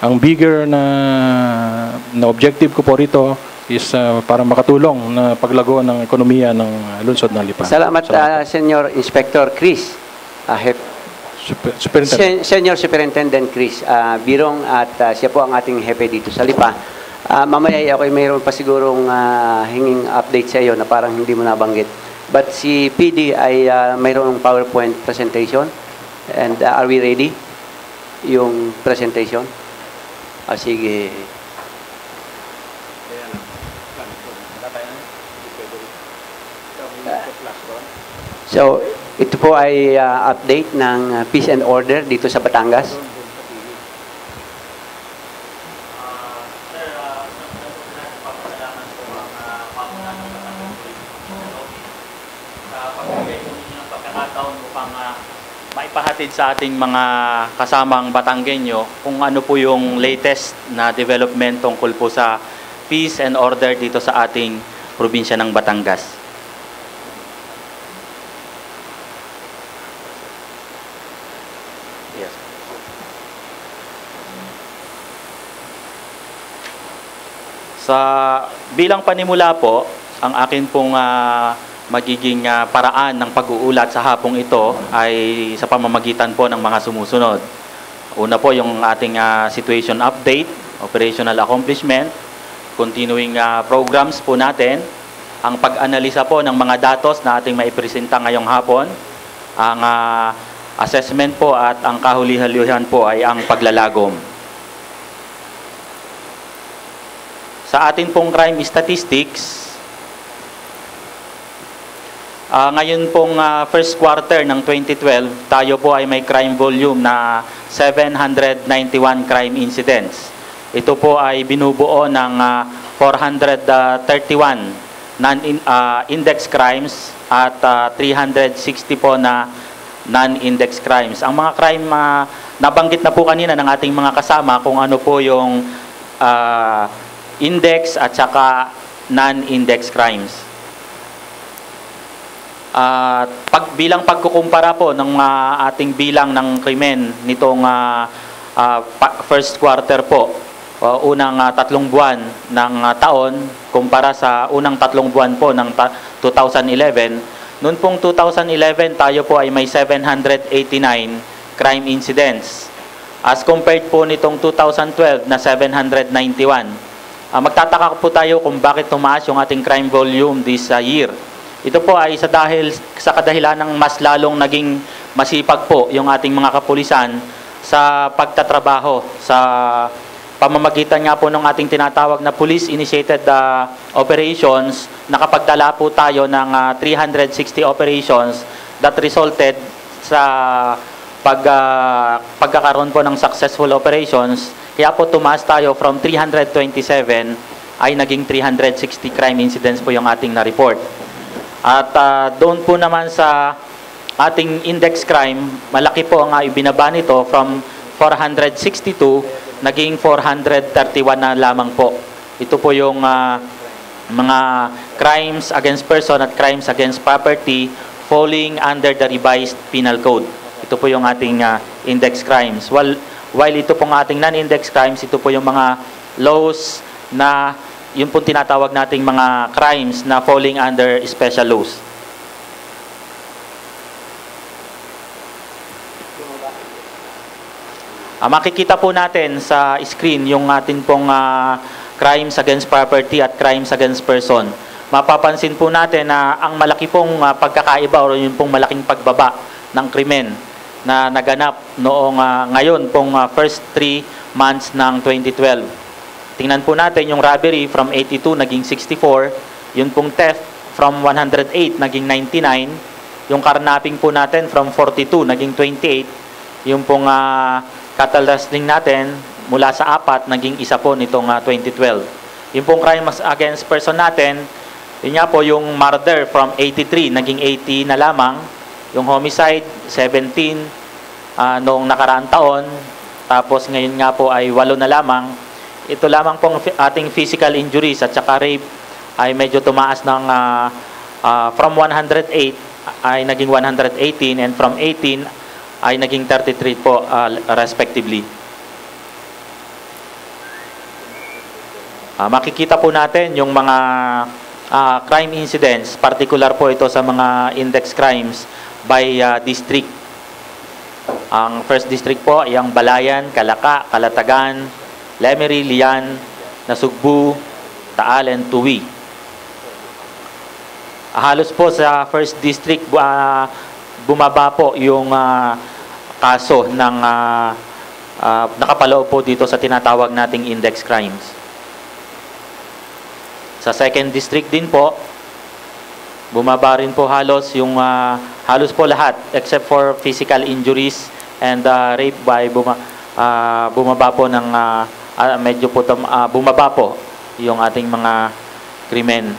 ang bigger na objective ko po rito is para makatulong na paglago ng ekonomiya ng lungsod ng Lipa. Salamat, Senior Inspector Chris. Superintendent. Senior Superintendent Chris Birong, at siya po ang ating hepe dito sa Lipa. Mamaya ako mayroon pa sigurong hinging update sa iyo na parang hindi mo nabanggit. But si PD ay mayroong PowerPoint presentation. And are we ready? Yung presentation? Sige. So, ito po ay update ng peace and order dito sa Batangas. Maipahatid sa ating mga kasamang Batanggenyo kung ano po yung latest na development tungkol po sa peace and order dito sa ating probinsya ng Batangas. Sa bilang panimula po, ang akin pong magiging paraan ng pag-uulat sa hapong ito ay sa pamamagitan po ng mga sumusunod. Una po yung ating situation update, operational accomplishment, continuing programs po natin, ang pag-analisa po ng mga datos na ating maipresenta ngayong hapon, ang assessment po at ang kahuli-halihan po ay ang paglalagom. Sa ating pong crime statistics, ngayon pong first quarter ng 2012, tayo po ay may crime volume na 791 crime incidents. Ito po ay binubuo ng 431 non-index crimes at 360 po na non-index crimes. Ang mga crime nabanggit na po kanina ng ating mga kasama kung ano po yung index at saka non-index crimes. Bilang pagkukumpara po ng ating bilang ng krimen nitong first quarter po, unang 3 buwan ng taon kumpara sa unang 3 buwan po ng 2011. Noon pong 2011 tayo po ay may 789 crime incidents as compared po nitong 2012 na 791. Magtataka po tayo kung bakit tumaas yung ating crime volume this year. Ito po ay sa kadahilan ng mas lalong naging masipag po yung ating mga kapulisan sa pagtatrabaho sa pamamagitan nga po ng ating tinatawag na police-initiated operations. Nakapagtala po tayo ng 360 operations that resulted sa pagkakaroon po ng successful operations, kaya po tumaas tayo from 327 ay naging 360 crime incidents po yung ating na-report. At doon po naman sa ating index crime, malaki po ang ibinaba nito from 462, naging 431 na lamang po. Ito po yung mga crimes against person at crimes against property falling under the revised penal code. Ito po yung ating index crimes. While ito pong ating non-index crimes, ito po yung mga laws na yung pong tinatawag nating mga crimes na falling under special laws. Makikita po natin sa screen yung ating pong crimes against property at crimes against person. Mapapansin po natin na ang malaki pong pagkakaiba o yung pong malaking pagbaba ng krimen na naganap noong ngayon pong first 3 months ng 2012. Tingnan po natin yung robbery from 82 naging 64, yung pong theft from 108 naging 99, yung carnapping po natin from 42 naging 28, yung pong cattle rustling natin mula sa 4 naging 1 po nitong 2012. Yung pong crimes against person natin, yun nga po yung murder from 83 naging 80 na lamang, yung homicide 17 noong nakaraang taon, tapos ngayon nga po ay 8 na lamang. Ito lamang pong ating physical injuries at saka rape ay medyo tumaas ng from 108 ay naging 118 and from 18 ay naging 33 po respectively. Makikita po natin yung mga crime incidents, particular po ito sa mga index crimes by district. Ang first district po ay ang Balayan, Calaca, Calatagan, Lemery, Lian, Nasugbu, Taal, and Tuwi. Halos po sa first district bumaba po yung kaso ng nakapaloob po dito sa tinatawag nating index crimes. Sa second district din po, bumaba rin po halos yung halos po lahat except for physical injuries and rape by bumaba po ng medyo po bumaba po yung ating mga krimen.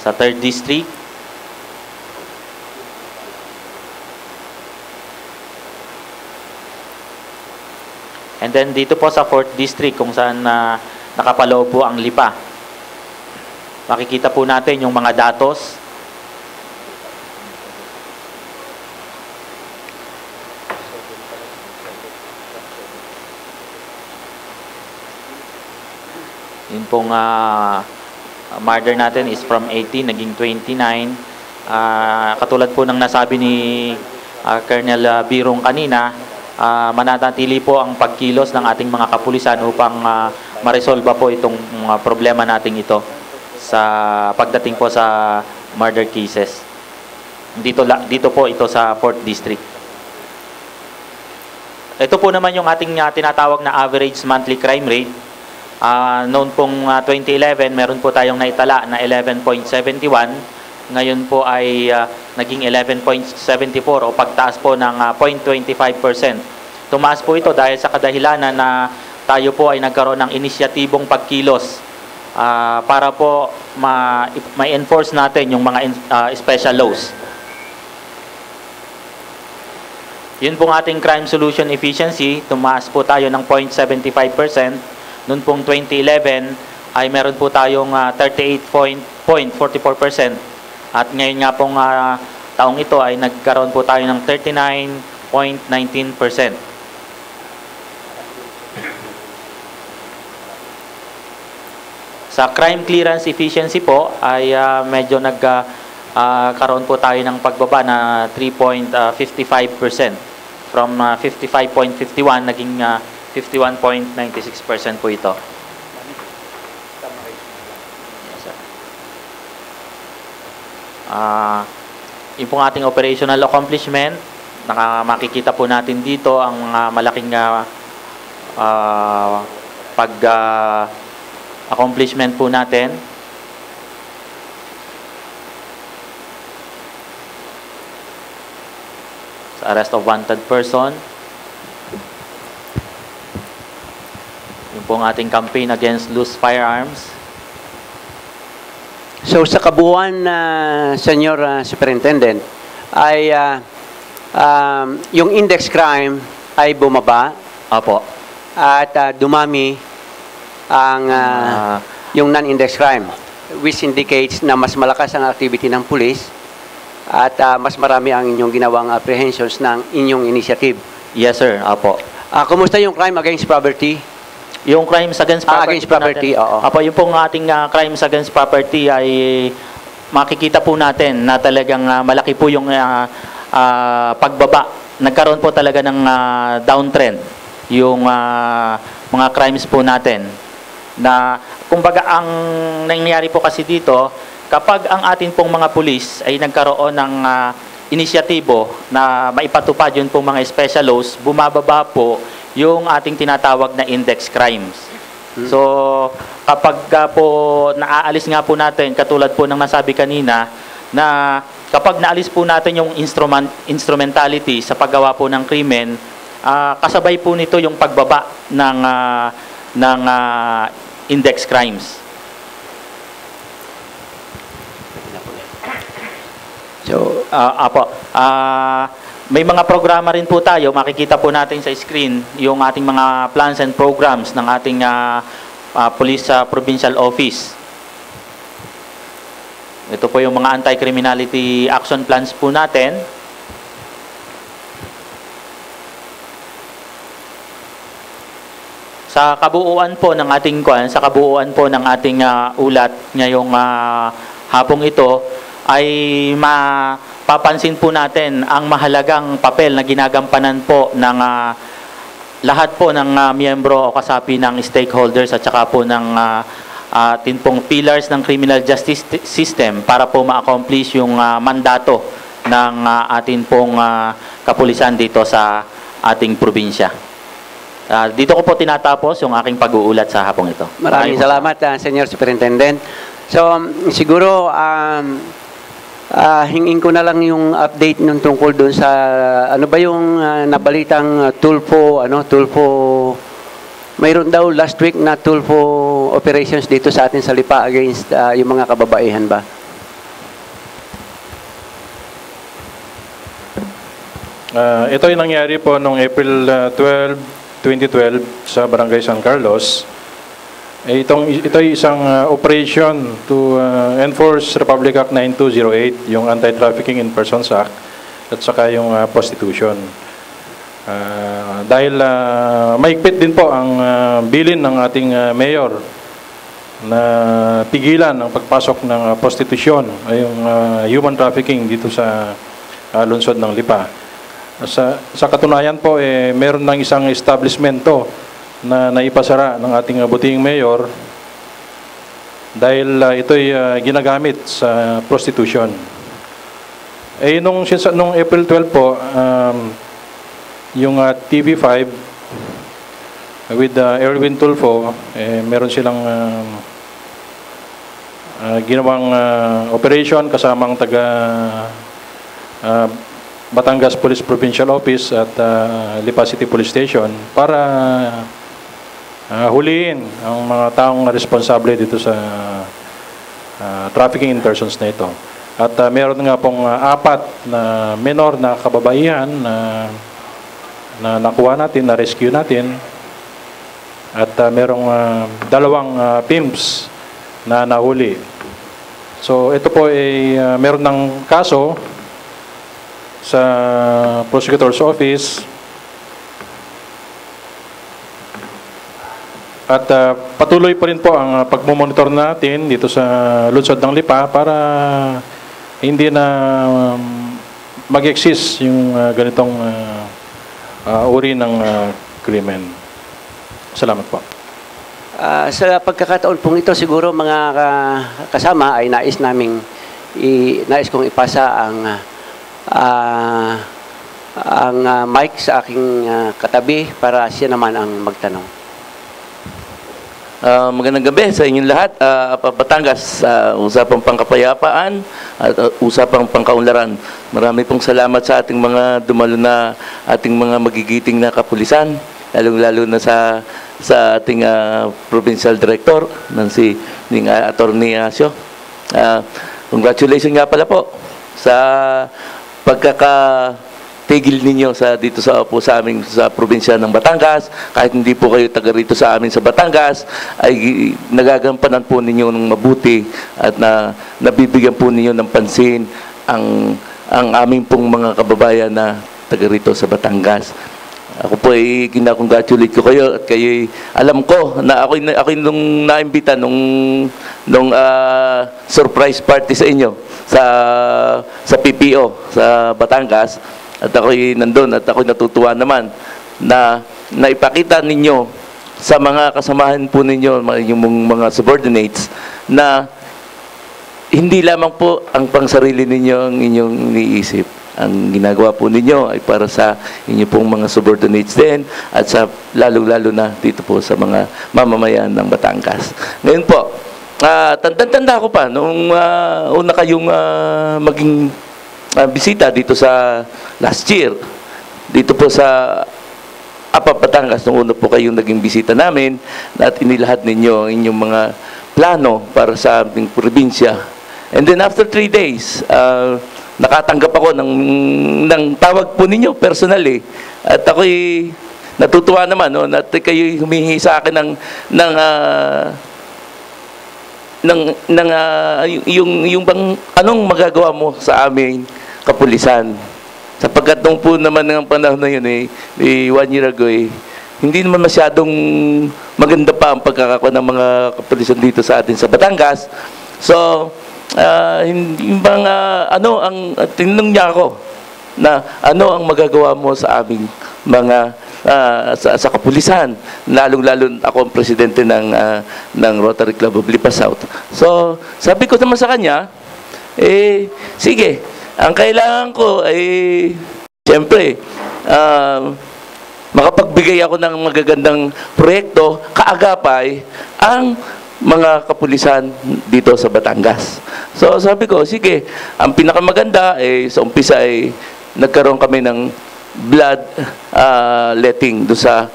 Sa third district, and then dito po sa 4th district kung saan nakapaloob po ang Lipa. Makikita po natin yung mga datos. Yun pong murder natin is from 18 naging 29. Katulad po ng nasabi ni Colonel Birong kanina, mananatili po ang pagkilos ng ating mga kapulisan upang maresolba po itong problema nating ito sa pagdating po sa murder cases. Dito po ito sa 4th district. Ito po naman yung ating tinatawag na average monthly crime rate. Noon pong 2011, meron po tayong naitala na 11.71. Ngayon po ay naging 11.74 o pagtaas po ng 0.25%. Tumaas po ito dahil sa kadahilanan na tayo po ay nagkaroon ng inisyatibong pagkilos para po ma-enforce natin yung mga special laws. Yun pong ating crime solution efficiency, tumaas po tayo ng 0.75%. Noon pong 2011 ay meron po tayong 38.44%. At ngayon nga pong taong ito ay nagkaroon po tayo ng 39.19%. Sa crime clearance efficiency po ay medyo nagkaroon po tayo ng pagbaba na 3.55%. From 55.51 naging 51.96% po ito. Yung pong ating operational accomplishment, makikita po natin dito ang malaking accomplishment po natin. arrest of wanted person. Yung pong ating campaign against loose firearms. So sa kabuuan, Senyor Superintendent, ay yung index crime ay bumaba Opo. at dumami ang yung non-index crime, which indicates na mas malakas ang activity ng police at mas marami ang inyong ginawang apprehensions ng inyong initiative. Yes, sir. Opo. Kumusta yung crime against property? Yung crimes against property, against property, po natin, oo. Apo, yung pong ating crimes against property ay makikita po natin na talagang malaki po yung pagbaba. Nagkaroon po talaga ng downtrend yung mga crimes po natin. Na kumbaga ang nangyayari po kasi dito, kapag ang atin pong mga pulis ay nagkaroon ng inisyatibo na maipatupad yun pong mga special laws, bumababa po yung ating tinatawag na index crimes. So, kapag po naaalis nga po natin, katulad po ng nasabi kanina, na kapag naalis po natin yung instrumentality sa paggawa po ng krimen, kasabay po nito yung pagbaba ng index crimes. So, may mga programa rin po tayo, makikita po natin sa screen yung ating mga plans and programs ng ating Police Provincial Office. Ito po yung mga anti-criminality action plans po natin. Sa kabuuan po ng ating ulat ngayong hapong ito ay mapapansin po natin ang mahalagang papel na ginagampanan po ng lahat po ng miyembro o kasapi ng stakeholders at saka po ng atin pong pillars ng criminal justice system para po ma-accomplish yung mandato ng atin pong kapulisan dito sa ating probinsya. Dito ko po tinatapos yung aking pag-uulat sa hapong ito. Maraming salamat, Senyor Superintendent. So, siguro, hingin ko na lang yung update nung tungkol doon sa, ano ba yung nabalitang Tulfo, mayroon daw last week na Tulfo operations dito sa atin sa Lipa against yung mga kababaihan ba? Ito yung nangyari po noong April 12, 2012 sa Barangay San Carlos. Ito ay isang operation to enforce Republic Act 9208, yung Anti-Trafficking in Persons Act, at saka yung prostitution. Dahil maigpit din po ang bilin ng ating mayor na pigilan ang pagpasok ng prostitution, ay yung human trafficking dito sa lungsod ng Lipa. Sa katunayan po, meron ng isang establishmento na naipasara ng ating buting mayor dahil ito'y ginagamit sa prostitution. Nung April 12 po, yung TV5 with Erwin Tulfo, meron silang ginawang operation kasamang taga Batangas Police Provincial Office at Lipa City Police Station para huliin ang mga taong responsable dito sa trafficking in persons na ito. At meron nga pong 4 na minor na kababaihan na nakuha natin, na rescue natin. At merong 2 pimps na nahuli. So ito po ay meron ng kaso sa Prosecutor's Office at patuloy pa rin po ang pagmumonitor natin dito sa lungsod ng Lipa para hindi na mag-exist yung ganitong uri ng krimen. Salamat po. Sa pagkakataon pong ito, siguro mga kasama ay nais kong ipasa ang mic sa aking katabi para siya naman ang magtanong. Magandang gabi sa inyong lahat. Batangas, usapang pangkapayapaan at usapang pangkaunlaran. Marami pong salamat sa ating mga dumalo na ating mga magigiting na kapulisan, lalong-lalo na sa ating provincial director, si Attorney Asio. Congratulations nga pala po sa pagkakatigil ninyo dito sa amin sa probinsya ng Batangas. Kahit hindi po kayo taga rito sa amin sa Batangas, ay nagagampanan po ninyo ng mabuti at nabibigyan po ninyo ng pansin ang aming pong mga kababayan na taga rito sa Batangas. Ako po ay kinakongratulate ko kayo at kayo alam ko na ako nung naimbita nung surprise party sa inyo sa PPO sa Batangas, at ako'y nandun at ako'y natutuwa naman na naipakita ninyo sa mga kasamahan po ninyo, yung mga subordinates, na hindi lamang po ang pangsarili ninyo ang inyong iniisip. Ang ginagawa po ninyo ay para sa inyo pong mga subordinates din at sa lalo-lalo na dito po sa mga mamamayan ng Batangas. Ngayon po, tanda ko pa nung una kayong maging bisita dito sa last year, dito po sa Batangas, nung una po kayong naging bisita namin at inilahad ninyo ang inyong mga plano para sa aming probinsya. And then after 3 days, nakatanggap ako ng tawag po ninyo personally, at ako'y natutuwa naman at kayo humihingi sa akin yung bang anong magagawa mo sa aming kapulisan, sapagkat nung po naman ng panahon na yun 1 year ago hindi naman masyadong maganda pa ang pagkakakuha ng mga kapulisan dito sa atin sa Batangas. So yung bang tinanong niya ako na ano ang magagawa mo sa aming mga sa kapulisan, lalong-lalo ako ang presidente ng Rotary Club of Lipa South. So sabi ko naman sa kanya, sige, ang kailangan ko ay siyempre makapagbigay ako ng magagandang proyekto, kaagapay ang mga kapulisan dito sa Batangas. So sabi ko, sige, ang pinakamaganda sa umpisa nagkaroon kami ng blood letting do sa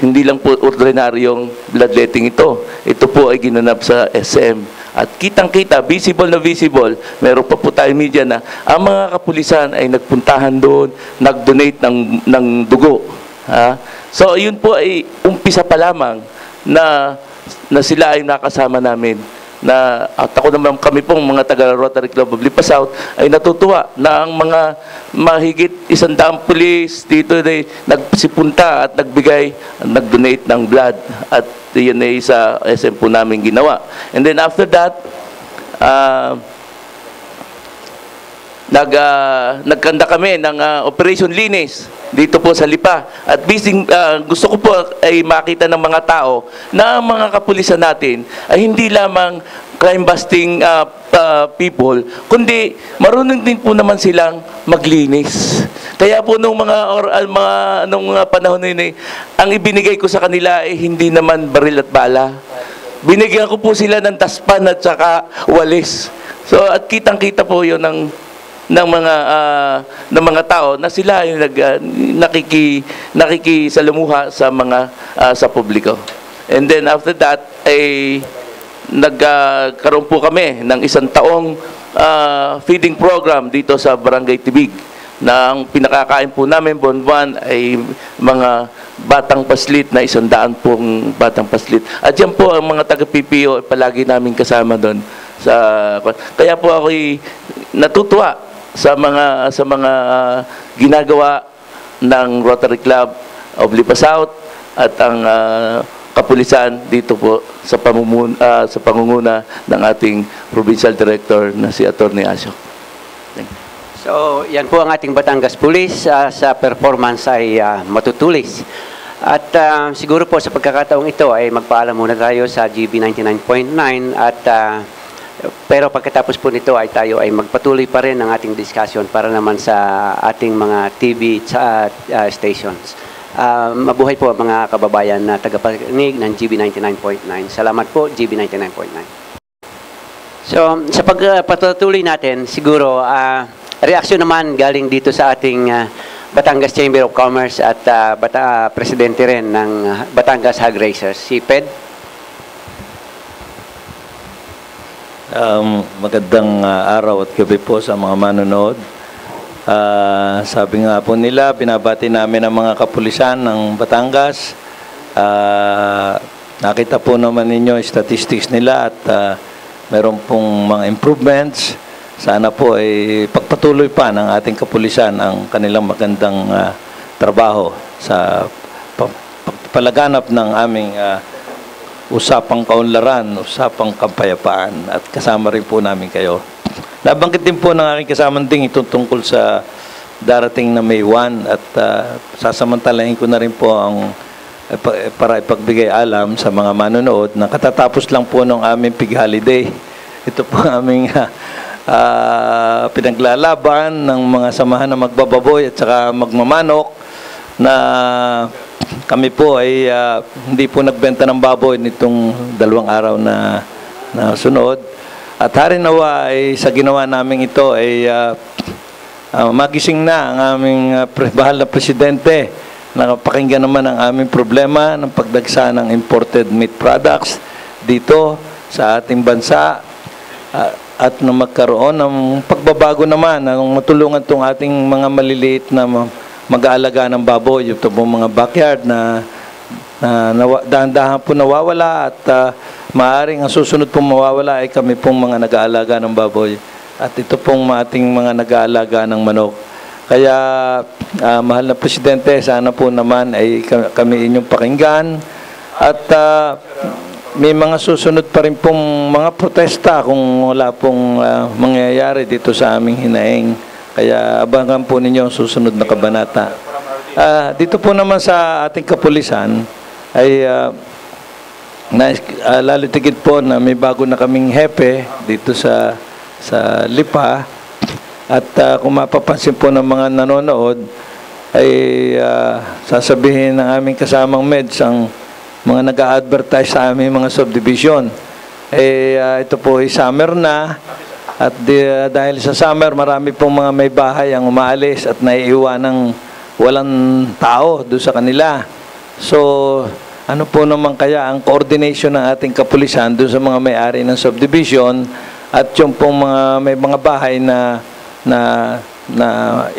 hindi lang po ordinaryong bloodletting ito. Ito po ay ginanap sa SM. At kitang-kita, visible na visible, meron pa po tayong media na ang mga kapulisan ay nagpuntahan doon, nag-donate ng dugo. So yun po ay umpisa pa lamang na sila ay nakasama namin. At ako naman, kami pong mga taga Rotary Club of Lipa South ay natutuwa na ang mga mahigit 100 pulis dito ay nagsipunta at nag-donate ng blood, at yun ay sa SM po namin ginawa. And then after that, nagkanda kami ng Operation Linis dito po sa Lipa. At gusto ko po ay makita ng mga tao na ang mga kapulisan natin ay hindi lamang crime-busting people, kundi marunong din po naman silang maglinis. Kaya po nung mga panahon na yun, ang ibinigay ko sa kanila ay hindi naman baril at bala. Binigyan ko po sila ng daspan at saka walis. So at kitang-kita po yun ng mga tao na sila ay nakikisalamuha sa publiko. And then after that ay nagkaroon po kami ng 1 taong feeding program dito sa Barangay Tibig, na ang pinakakain po namin buwan-buwan ay mga batang paslit na 100 pong batang paslit. At yan po ang mga taga-PPO palagi namin kasama doon. Kaya po ako'y natutuwa sa mga ginagawa ng Rotary Club of Lipa South at ang kapulisan dito po sa pangunguna ng ating provincial director na si Attorney Asio. So, yan po ang ating Batangas Police. Sa performance ay matutulis. At siguro po sa pagkakataong ito ay magpaalam muna tayo sa GB 99.9 at pero pagkatapos po nito ay tayo ay magpatuloy pa rin ng ating discussion para naman sa ating mga TV stations. Mabuhay po mga kababayan na tagapakinig ng GB 99.9. Salamat po, GB 99.9. So, sa pagpatuloy natin, siguro reaksyon naman galing dito sa ating Batangas Chamber of Commerce at presidente rin ng Batangas Hog Raisers, si Ped. Magandang araw at gabi po sa mga manonood. Sabi nga po nila, binabati namin ang mga kapulisan ng Batangas. Nakita po naman ninyo yung statistics nila at meron pong mga improvements. Sana po ay pagpatuloy pa ng ating kapulisan ang kanilang magandang trabaho sa pagpalaganap ng aming usapang kaunlaran, usapang kapayapaan, at kasama rin po namin kayo. Nabanggit din po ng aking kasamang ding ito tungkol sa darating na May 1 at sasamantalahin ko na rin po ang para ipagbigay alam sa mga manonood na katatapos lang po ng aming pig holiday. Ito po ang aming pinaglalaban ng mga samahan na magbababoy at saka magmamanok na kami po ay hindi po nagbenta ng baboy nitong 2 araw na sunod. At harinawa ay sa ginawa namin ito ay magising na ang aming bahal na presidente. Nakapakinggan naman ang aming problema ng pagdagsa ng imported meat products dito sa ating bansa at na magkaroon ng pagbabago naman ng matulungan itong ating mga maliliit na mag-aalaga ng baboy, ito po mga backyard na dahan-dahan po nawawala at maaaring ang susunod pong mawawala ay kami pong mga nag-aalaga ng baboy at ito pong ating mga nag-aalaga ng manok. Kaya mahal na presidente, sana po naman ay kami inyong pakinggan at may mga susunod pa rin pong mga protesta kung wala pong mangyayari dito sa aming hinaing. Kaya abangan po ninyo ang susunod na kabanata. Dito po naman sa ating kapulisan ay lalo tigit po na may bago na kaming hepe dito sa Lipa. At kung mapapansin po ng mga nanonood, ay sasabihin ng aming kasamang meds ang mga nag-a-advertise sa aming mga subdivision. Ito po ay summer na at dahil sa summer, marami pong mga may bahay ang umaalis at naiiwan ng walang tao doon sa kanila. So, ano po naman kaya ang coordination ng ating kapulisan doon sa mga may-ari ng subdivision at yung pong may mga bahay na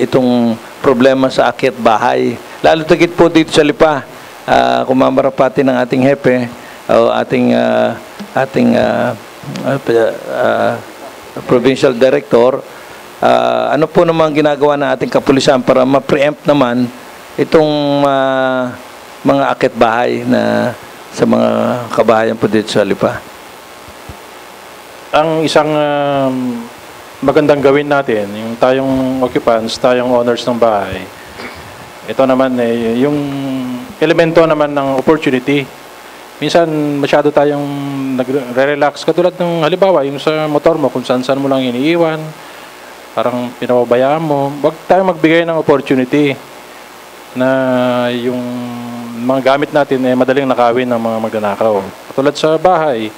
itong problema sa akyat bahay. Lalo tigit po dito sa Lipa, kung mamarapati ng ating hepe, o ating provincial director, ano po naman ginagawa ng ating kapulisan para ma-preempt naman itong mga akyat bahay na sa mga kabahayan po dito sa Lipa. Ang isang magandang gawin natin, yung tayong occupants, tayong owners ng bahay, ito naman yung elemento naman ng opportunity. Minsan masyado tayong nagre-relax, katulad ng halimbawa yung sa motor mo, kung saan-saan mo lang iniiwan, parang pinababayaan mo. Wag tayong magbigay ng opportunity na yung mga gamit natin madaling nakawin ng mga magnanakaw. Katulad sa bahay,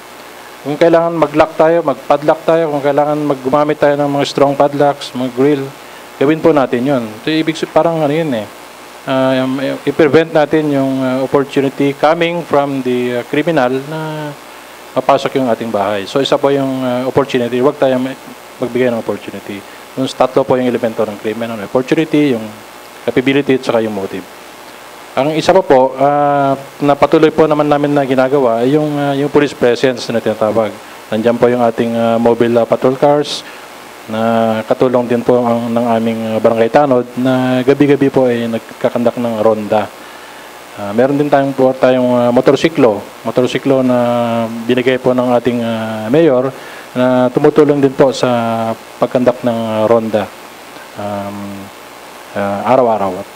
kung kailangan mag-lock tayo, mag-padlock tayo, kung kailangan gumamit tayo ng mga strong padlocks, mga grill, gawin po natin yun. Ito ibig parang ano yun i-prevent natin yung opportunity coming from the criminal na mapasok yung ating bahay. So isa po yung opportunity, huwag tayo magbigay ng opportunity. Yung tatlo po yung elemento ng criminal, opportunity, yung capability, at saka yung motive. Ang isa pa po, na patuloy po naman namin na ginagawa ay yung police presence na tinatawag. Nandiyan po yung ating mobile patrol cars na katulong din po ng aming barangay tanod na gabi-gabi po ay nagkakandak ng ronda. Meron din tayong motorsiklo na binigay po ng ating mayor na tumutulong din po sa pagkandak ng ronda araw-araw at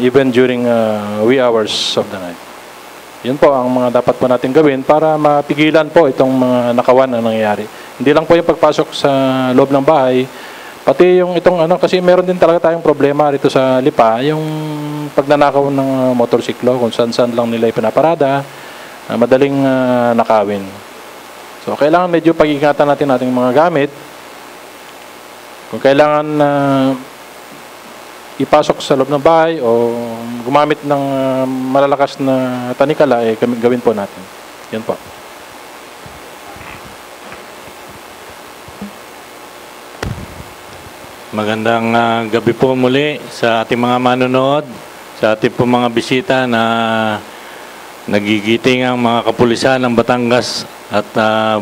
even during wee hours of the night. Yun po ang mga dapat po natin gawin para mapigilan po itong mga nakawan na nangyayari. Hindi lang po yung pagpasok sa loob ng bahay, pati yung itong kasi meron din talaga tayong problema dito sa Lipa, yung pagnanakaw ng motorsiklo, kung saan-saan lang nila ipinaparada, madaling nakawin. So kailangan medyo pag-ingatan natin ating mga gamit Kung kailangan ipasok sa loob ng bahay o gumamit ng malalakas na tanikala, gawin po natin. Yan po. Magandang gabi po muli sa ating mga manonood, sa ating po mga bisita na nagigiting ang mga kapulisan ng Batangas at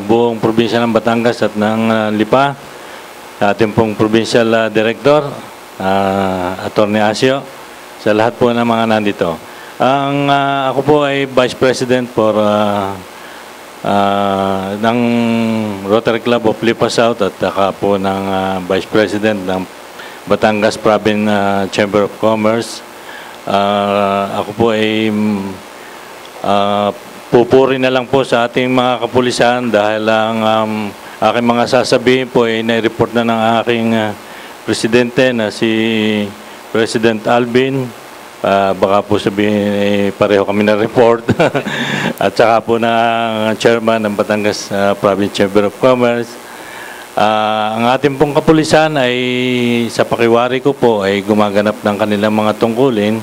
buong probinsya ng Batangas at ng Lipa, sa ating pong provincial director, Attorney Asio, sa lahat po ng mga nandito. Ako po ay Vice President for ng Rotary Club of Lipa South at saka po ng Vice President ng Batangas Province Chamber of Commerce. Ako po ay pupuri na lang po sa ating mga kapulisan dahil ang aking mga sasabihin po ay nai-report na ng aking Presidente na si President Alvin. Baka po sabihin pareho kami na report at saka po ng chairman ng Batangas Province Chamber of Commerce. Ang ating pong kapulisan ay sa pakiwari ko po ay gumaganap ng kanilang mga tungkulin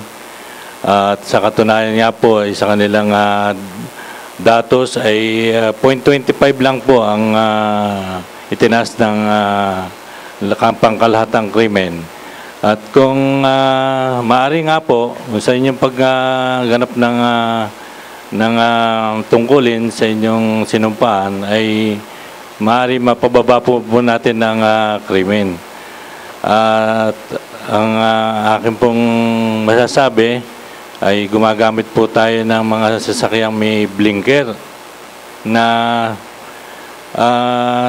at sa katunayan nga po ay sa kanilang datos ay 0.25 lang po ang itinaas ng pangkalahatang krimen. At kung maaari nga po sa inyong pagganap ng tungkulin sa inyong sinumpaan ay maaari mapababa po natin ng krimen. At ang akin pong masasabi ay gumagamit po tayo ng mga sasakyang may blinker na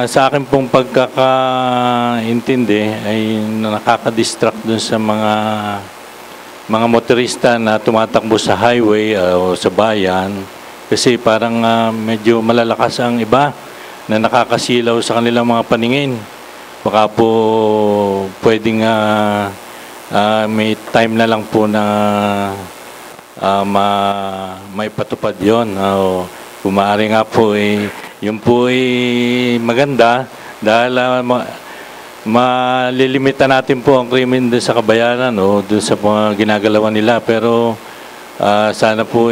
sa akin pong pagkakaintindi ay nakaka-distract dun sa mga motorista na tumatakbo sa highway o sa bayan kasi parang medyo malalakas ang iba na nakakasilaw sa kanilang mga paningin. Baka po pwedeng may time na lang po na may patupad yun. Kung maaari nga po yun po ay maganda dahil malilimitan natin po ang krimen doon sa kabayanan o doon sa mga ginagalawan nila. Pero sana po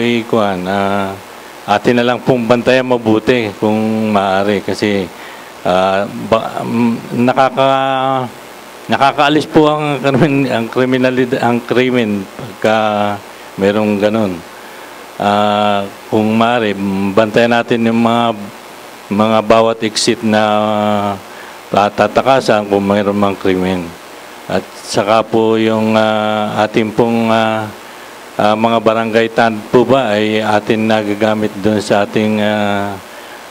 atin na lang pong bantayan mabuti kung maaari kasi nakakaalis po ang krimen pagka merong ganun. Kung maaari, bantayan natin yung mga bawat exit na tatakasan kung mayroon mang krimen. At saka po yung ating pong mga barangay tanod po ba ay atin nagagamit doon sa ating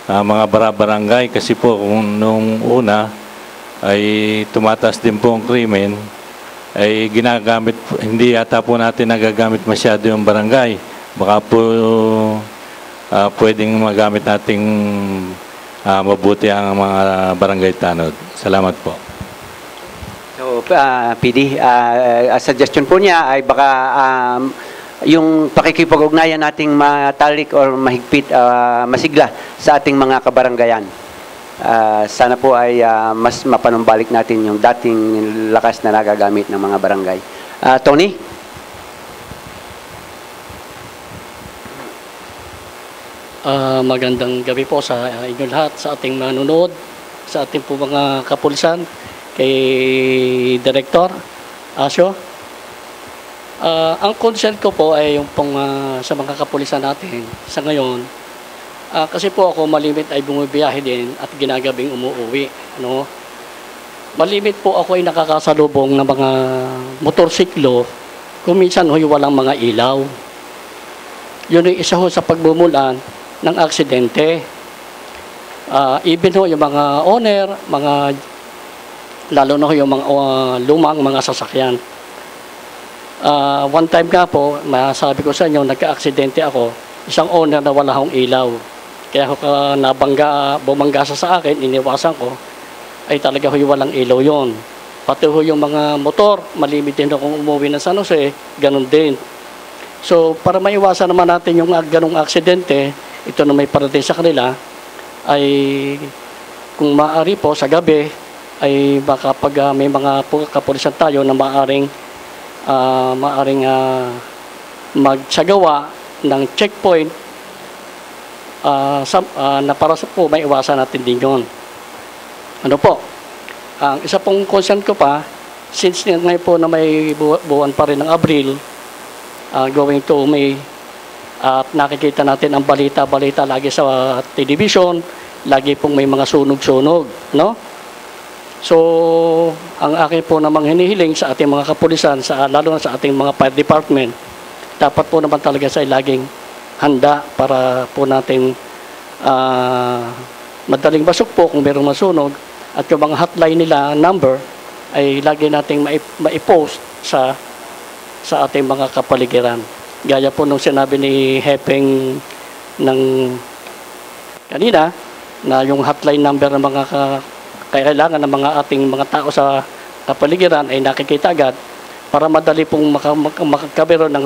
mga barangay kasi po kung nung una ay tumataas din po ang krimen ay ginagamit, hindi yata po natin nagagamit masyado yung barangay. Baka po pwedeng magamit nating mabuti ang mga barangay tanod. Salamat po. So, PD, suggestion po niya ay baka yung pakikipag-ugnayan nating matalik or mahigpit, masigla sa ating mga kabaranggayan. Sana po ay mas mapanumbalik natin yung dating lakas na nagagamit ng mga barangay. Tony? Magandang gabi po sa inyo lahat, sa ating manonood, sa ating po mga kapulisan, kay Director Asio. Ang concern ko po ay yung pong sa mga kapulisan natin sa ngayon. Kasi po ako malimit ay bumibiyahe din at ginagabing umuwi. Malimit po ako ay nakakasalubong ng mga motorsiklo kung minsan ho'y walang mga ilaw. Yun ay isa ho sa pagbumulan ng aksidente. Even ho yung mga owner, lalo na ho yung mga lumang mga sasakyan. One time nga po, masabi ko sa inyo, nagka-aksidente ako, isang owner na wala hong ilaw. Kaya ako bumangga sa akin, iniwasan ko, ay talaga ho yung walang ilaw yon. Pati ho yung mga motor, malimit din akong umuwi ng San Jose, ganun din. So, para maiwasan naman natin yung ganung aksidente, ito na may parating sa kanila, ay kung maaari po sa gabi, ay baka pag may mga kapulisan tayo na maaring magsagawa ng checkpoint na para sa po may iwasan natin din yun. Ano po? Ang isa pong concern ko pa, since ngayon po na may buwan pa rin ng Abril, going to May, at nakikita natin ang balita-balita lagi sa television, lagi pong may mga sunog-sunog, no? So, ang akin po namang hinihiling sa ating mga kapulisan, lalo na sa ating mga fire department, dapat po naman talaga sa laging handa para po natin madaling basok po kung mayroong masunog, at yung mga hotline nila number ay lagi nating maipost sa ating mga kapaligiran. Gaya po nung sinabi ni Hepeng ng kanina, na yung hotline number ng mga kailangan ng mga ating mga tao sa kapaligiran ay nakikita agad para madali pong makakaroon ng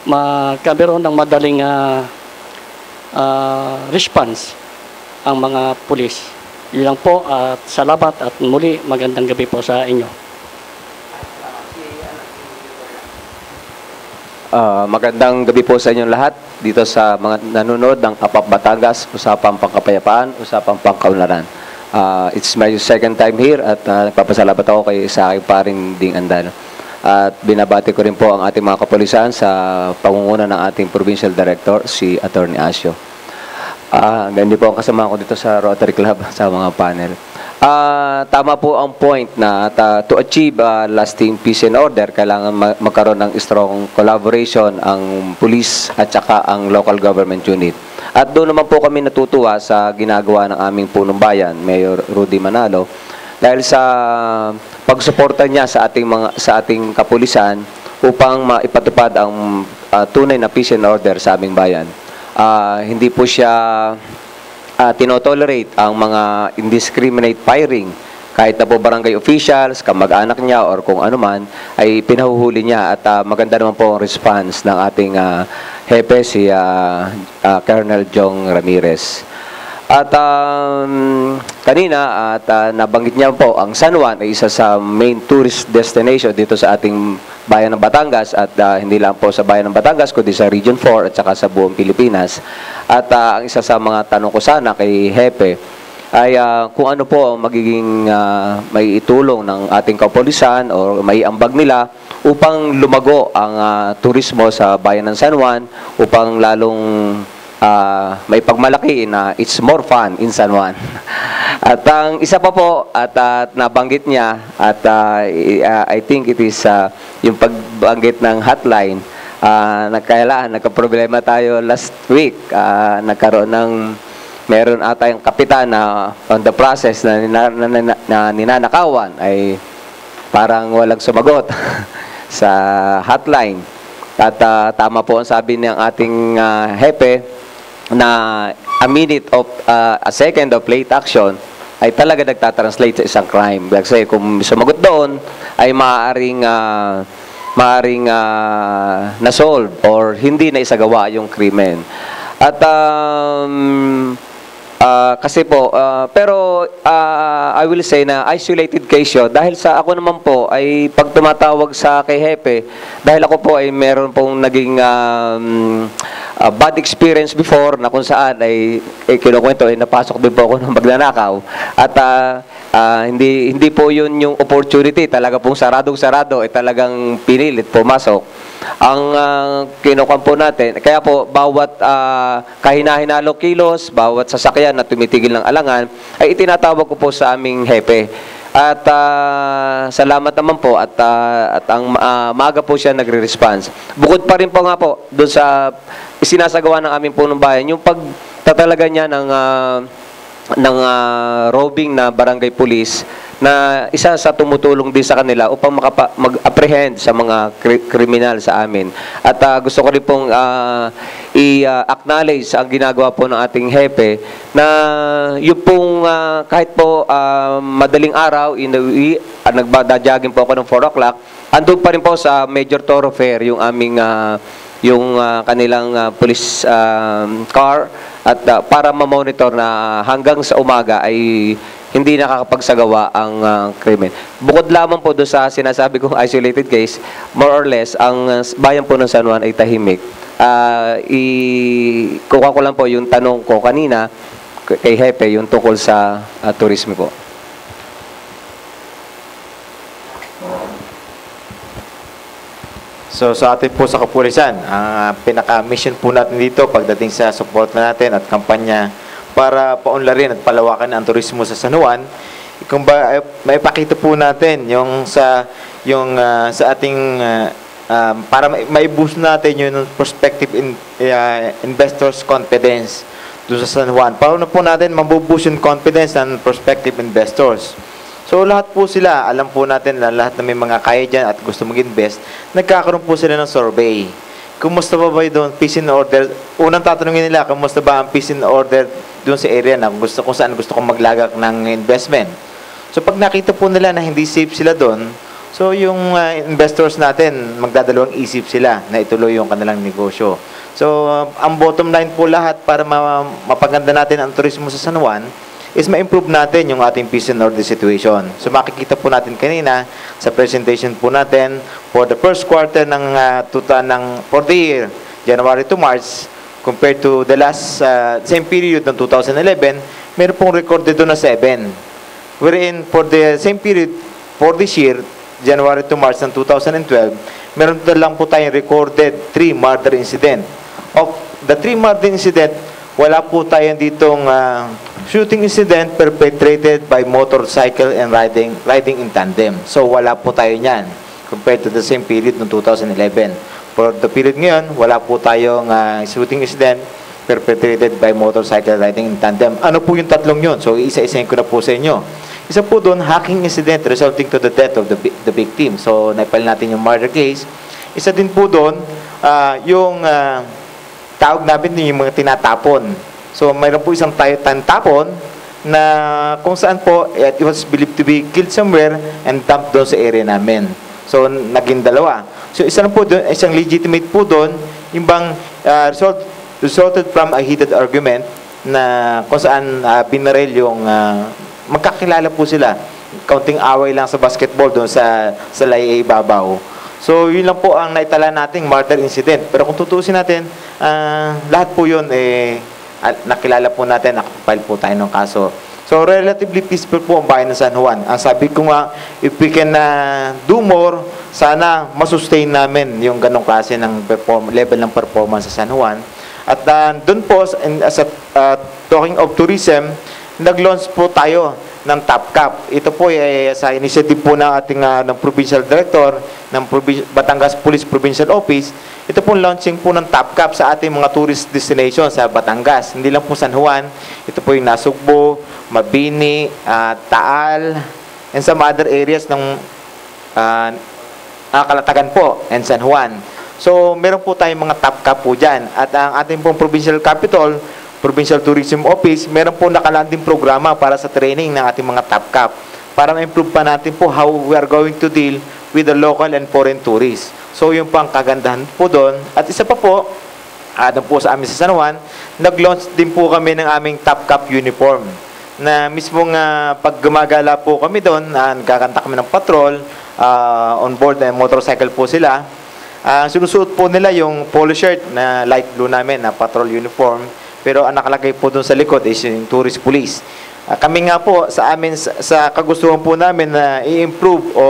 magkaroon ng madaling response ang mga pulis. Yun lang po, at salamat at muli magandang gabi po sa inyo. Magandang gabi po sa inyong lahat dito sa mga nanonood ng APAP Batangas, Usapang Pangkapayapaan, Usapang Pangkaunlaran. It's my second time here at nagpapasalamat ako kay sa aking paring Ding Andano. At binabati ko rin po ang ating mga kapulisan sa pangunguna ng ating Provincial Director, si Attorney Asio. Ganyan po ang kasama ko dito sa Rotary Club sa mga panel. Tama po ang point na to achieve lasting peace and order, kailangan magkaroon ng strong collaboration ang police at saka ang local government unit. At doon naman po kami natutuwa sa ginagawa ng aming punong bayan, Mayor Rudy Manalo, dahil sa pagsuporta niya sa ating kapulisan upang maipatupad ang tunay na peace and order sa aming bayan. Hindi po siya tinotolerate ang mga indiscriminate firing. Kahit na po barangay officials, kamag-anak niya, or kung ano man, ay pinahuhuli niya. At maganda naman po ang response ng ating hepe, si Colonel Jong Ramirez. At kanina, nabanggit niya po, ang San Juan ay isa sa main tourist destination dito sa ating bayan ng Batangas, at hindi lang po sa bayan ng Batangas, kundi sa Region 4 at saka sa buong Pilipinas. At ang isa sa mga tanong ko sana kay Hepe ay kung ano po ang magiging may itulong ng ating kapulisan o may ambag nila upang lumago ang turismo sa bayan ng San Juan, upang lalong may pagmalaki na it's more fun in San Juan. At ang isa pa po, at nabanggit niya, at I think it is yung pagbanggit ng hotline, nagkaproblema tayo last week. Nagkaroon ng, meron ata yung kapitan na on the process na ninanakawan, ay parang walang sumagot sa hotline. At tama po ang sabi ng ating hepe, na a second of late action ay talaga nagtatranslate sa isang crime. Kasi kung sumagot doon, ay maaaring na-solve or hindi na isagawa yung krimen. At kasi po, pero I will say na isolated case yun, dahil sa ako naman po ay pag tumatawag sa kay Hepe, dahil ako po ay meron pong naging bad experience before na kung saan ay kinukwento ay napasok din po ako ng magnanakaw, at hindi po yun yung opportunity, talaga pong saradong-sarado ay talagang pinilit pumasok. Ang kinukuha po natin, kaya po bawat kahina-hinalo kilos, bawat sasakyan na tumitigil ng alangan ay itinatawag ko po sa aming hepe. At salamat naman po, at ang maaga po siya nagre-response. Bukod pa rin po nga po doon sa isinasagawa ng aming punong bayan, yung pagtatalaga niya ng roving na barangay police, na isa sa tumutulong din sa kanila upang mag-apprehend sa mga kriminal sa amin. At gusto ko rin pong i-acknowledge ang ginagawa po ng ating hepe, na yung pong kahit po madaling araw, nagbadajagin po ako ng 4 o'clock, andun pa rin po sa major thoroughfare yung aming kanilang police car, at para ma-monitor na hanggang sa umaga ay hindi nakakapagsagawa ang krimen. Bukod lamang po doon sa sinasabi kong isolated case, more or less, ang bayan po ng San Juan ay tahimik. Kuha ko lang po yung tanong ko kanina kay Hepe, yung tungkol sa tourism po. So sa atin po sa kapulisan, ang pinaka-mission po natin dito pagdating sa support natin at kampanya para paunlarin at palawakan ang turismo sa San Juan, kung ba may pakita po natin yung sa ating para mai-boost natin yung prospective investors confidence doon sa San Juan. Paano po natin mabuboost yung confidence ng prospective investors? So lahat po sila, alam po natin na lahat na may mga kaya dyan at gusto mag-invest, nagkakaroon po sila ng survey. Kumusta ba doon, peace and order? Unang tatanungin nila, kumusta ba ang peace and order doon sa area na kung saan gusto kong maglagak ng investment. So pag nakita po nila na hindi safe sila doon, so yung investors natin, magdadalawang isip sila na ituloy yung kanilang negosyo. So ang bottom line po lahat para mapaganda natin ang turismo sa San Juan, is ma-improve natin yung ating peace and order situation. So makikita po natin kanina sa presentation po natin for the first quarter for the year, January to March, compared to the last same period ng 2011, meron pong recorded doon na 7. Wherein for the same period for this year, January to March ng 2012, meron lang po tayong recorded 3 murder incident. Of the 3 murder incident, wala po tayong ditong shooting incident perpetrated by motorcycle and riding in tandem. So wala po tayo niyan compared to the same period ng 2011. For the period ngayon, wala po tayong shooting incident perpetrated by motorcycle riding in tandem. Ano po yung tatlong yun? So isa-isahin ko na po sa inyo. Isa po doon, hacking incident resulting to the death of the victim. So naipal natin yung murder case. Isa din po doon, yung tawag namin yung mga tinatapon. So, mayroon po isang tapon na kung saan po it was believed to be killed somewhere and dumped doon sa area namin. So, naging dalawa. So, isa po doon, isang legitimate po doon, yung bang resulted from a heated argument na kung saan binaril yung magkakilala po sila. Kaunting away lang sa basketball doon sa Layay Babaw. So, yun lang po ang naitala nating murder incident. Pero kung tutusin natin, lahat po yun, nakilala po natin, nakapile po tayo ng kaso. So, relatively peaceful po ang bayan ng San Juan. Ang sabi ko nga, if we can do more, sana masustain namin yung ganong klase ng level ng performance sa San Juan. At doon po, talking of tourism, nag-launch po tayo ng Top Cap. Ito po ay sa initiative po ng ating ng Provincial Director ng Batangas Police Provincial Office. Ito po launching po ng Top Cap sa ating mga tourist destination sa Batangas. Hindi lang po San Juan. Ito po yung Nasugbo, Mabini, Taal, and some other areas ng Kalatagan po and San Juan. So, meron po tayong mga Top Cap po dyan. At ang ating pong Provincial Capital, Provincial Tourism Office, meron po nakalanding programa para sa training ng ating mga Top Cap para ma-improve pa natin po how we are going to deal with the local and foreign tourists. So, yung pang kagandahan po doon. At isa pa po, doon po sa amin sa San Juan, nag-launch din po kami ng aming Top Cap uniform na mismong pag gumagala po kami doon, nagkakanta kami ng patrol, on board na motorcycle po sila. Sinusuot po nila yung polo shirt na light blue namin na patrol uniform. Pero ang nakalagay po doon sa likod is yung tourist police. Kami nga po sa amin, sa kagustuhan po namin na i-improve o